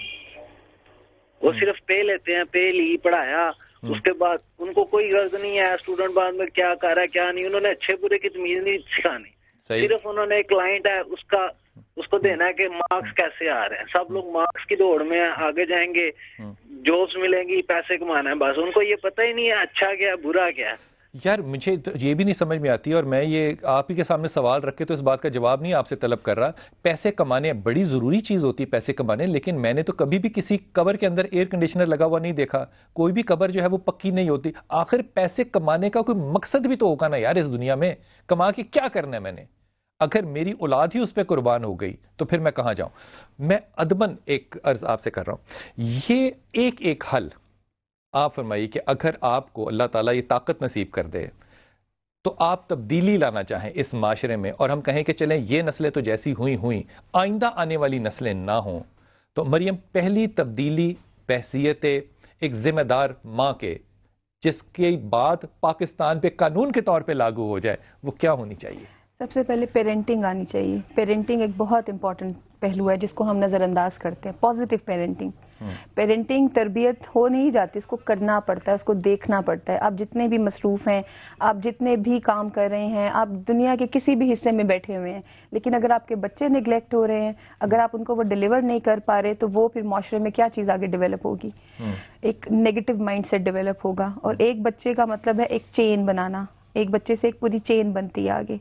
وہ صرف پے لیتے ہیں, پے لی, پڑھایا, اس کے بعد ان کو کوئی غرض نہیں ہے اسٹوڈنٹ بعد میں کیا کر رہا ہے کیا نہیں. انہوں نے اچھے برے کی تمیز نہیں سکھانی. صرف انہوں نے ایک کلائنٹ ہے, اس کو دینا ہے کہ مارکس کیسے آ رہے ہیں. سب لوگ مارکس کی دوڑ میں آگے جائیں گے, جابس ملیں گی, پیسے کمانا ہے بس. ان کو یہ پتہ ہی نہیں ہے اچھا کیا برا کیا. یار مجھے یہ بھی نہیں سمجھ میں آتی, اور میں یہ آپ ہی کے سامنے سوال رکھ کے تو اس بات کا جواب نہیں آپ سے طلب کر رہا. پیسے کمانے بڑی ضروری چیز ہوتی ہے, پیسے کمانے, لیکن میں نے تو کبھی بھی کسی قبر کے اندر ایئر کنڈیشنر لگا ہوا نہیں دیکھا. کوئی بھی قبر جو ہے وہ پکی نہیں ہوتی. آخر پیسے کمانے کا کوئی مقصد بھی تو ہوگا نا یار اس دنیا میں. کما کے کیا کرنا ہے میں نے؟ اگر میری اولاد ہی اس پہ قربان ہو گئی تو پھر میں کہاں جاؤں؟ میں ادباً ایک عرض آپ سے کر رہا ہوں, یہ ایک حل آپ فرمائیے کہ اگر آپ کو اللہ تعالیٰ یہ طاقت نصیب کر دے تو آپ تبدیلی لانا چاہیں اس معاشرے میں, اور ہم کہیں کہ چلیں یہ نسلیں تو جیسی ہوئیں آئندہ آنے والی نسلیں نہ ہوں, تو مریم پہلی تبدیلی بحیثیت ایک ذمہ دار ماں کے, جس کے بعد پاکستان پہ قانون کے طور پہ لاگو ہو جائے, وہ کیا ہونی چاہیے؟ سب سے پہلے پیرنٹنگ آنی چاہیے. پیرنٹنگ ایک بہت امپورٹنٹ پہلو ہے جس کو ہم نظر انداز کرتے ہیں. پازیٹیو پیرنٹنگ, پیرنٹنگ تربیت ہو نہیں جاتی، اس کو کرنا پڑتا ہے، اس کو دیکھنا پڑتا ہے. آپ جتنے بھی مصروف ہیں، آپ جتنے بھی کام کر رہے ہیں، آپ دنیا کے کسی بھی حصے میں بیٹھے ہوئے ہیں، لیکن اگر آپ کے بچے نگلیکٹ ہو رہے ہیں، اگر آپ ان کو وہ ڈیلیور نہیں کر پا رہے، تو وہ پھر معاشرے میں کیا چیز آگے ڈیولپ ہوگی؟ ایک نیگیٹو مائنڈ سیٹ ڈیولپ ہوگا. اور ایک بچے کا مطلب ہے ایک چین بنانا، ایک بچے سے ایک پوری چین بنتی ہے آگے.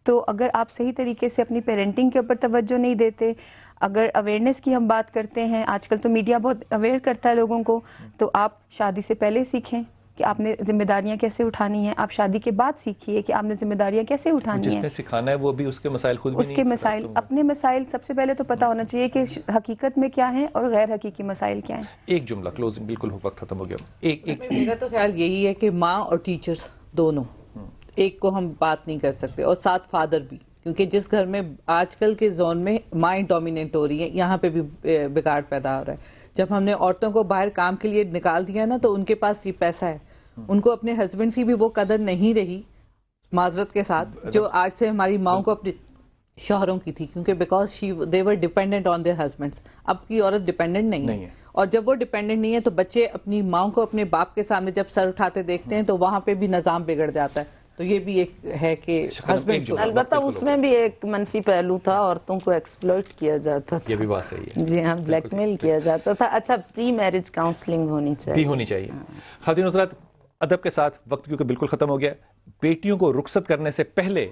تو اگر آپ صحیح طریقے سے اپنی پیرنٹنگ کے اوپر توجہ نہیں دیتے، اگر اویئرنیس کی ہم بات کرتے ہیں، آج کل تو میڈیا بہت اویئر کرتا ہے لوگوں کو، تو آپ شادی سے پہلے سیکھیں کہ آپ نے ذمہ داریاں کیسے اٹھانی ہیں، آپ شادی کے بعد سیکھیے کہ آپ نے ذمہ داریاں کیسے اٹھانی ہیں. جس نے سکھانا ہے وہ بھی اس کے مسائل خود بھی اس کے مسائل، اپنے مسائل سب سے پہلے تو پتہ ہونا چاہیے کہ حقیقت میں کیا ہیں اور غیر حقیقی مسائل کیا ہیں. ایک جملہ کلوزنگ، بالکل وقت ختم ہو گیا. میرا تو خیال یہی ہے کہ ماں اور ٹیچرز دونوں، ایک کو ہم بات نہیں کر سکتے، اور ساتھ فادر بھی، کیونکہ جس گھر میں آج کل کے زون میں مائیں ڈومیننٹ ہو رہی ہیں، یہاں پہ بھی بگاڑ پیدا ہو رہا ہے. جب ہم نے عورتوں کو باہر کام کے لیے نکال دیا نا، تو ان کے پاس یہ پیسہ ہے، ان کو اپنے ہسبینڈ کی بھی وہ قدر نہیں رہی، معذرت کے ساتھ، جو آج سے ہماری ماؤں کو اپنے شوہروں کی تھی، کیونکہ because they were dependent on their husbands. اب کی عورت ڈیپینڈنٹ نہیں ہے، اور جب وہ ڈیپینڈنٹ نہیں ہے تو بچے اپنی ماؤں کو اپنے باپ کے سامنے جب سر اٹھاتے دیکھتے ہیں تو وہاں پہ بھی نظام بگڑ جاتا ہے. تو یہ بھی ایک ہے کہ ہسبینڈ، البتہ اس میں بھی ایک منفی پہلو تھا، عورتوں کو ایکسپلوئٹ کیا جاتا تھا. یہ بھی بات صحیح ہے. جی ہاں، بلیک میل کیا جاتا تھا. اچھا، پری میرج کاؤنسلنگ ہونی چاہیے. خواتین حضرات، ادب کے ساتھ وقت کیونکہ بالکل ختم ہو گیا، بیٹیوں کو رخصت کرنے سے پہلے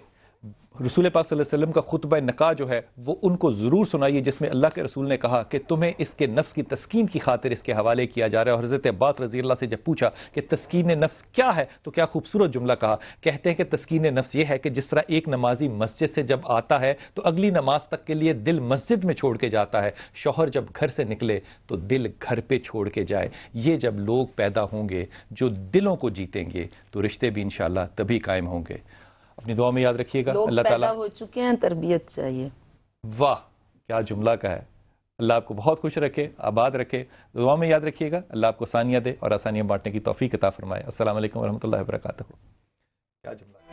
رسول پاک صلی اللہ علیہ وسلم کا خطبہ نکاح جو ہے وہ ان کو ضرور سنائیے، جس میں اللہ کے رسول نے کہا کہ تمہیں اس کے نفس کی تسکین کی خاطر اس کے حوالے کیا جا رہا ہے. اور حضرت عباس رضی اللہ سے جب پوچھا کہ تسکین نفس کیا ہے تو کیا خوبصورت جملہ کہا. کہتے ہیں کہ تسکین نفس یہ ہے کہ جس طرح ایک نمازی مسجد سے جب آتا ہے تو اگلی نماز تک کے لیے دل مسجد میں چھوڑ کے جاتا ہے، شوہر جب گھر سے نکلے تو دل گھر پہ چھوڑ کے جائے. یہ جب لوگ پیدا ہوں گے جو دلوں کو جیتیں گے تو رشتے بھی انشاءاللہ تبھی قائم ہوں گے. اپنی دعا میں یاد رکھیے گا. اللہ تعالیٰ پیدا ہو چکے ہیں، تربیت چاہیے. واہ کیا جملہ کا ہے. اللہ آپ کو بہت خوش رکھے، آباد رکھے. دعا میں یاد رکھیے گا. اللہ آپ کو آسانیاں دے اور آسانیاں بانٹنے کی توفیق عطا فرمائے. السلام علیکم ورحمۃ اللہ وبرکاتہ. کیا جملہ.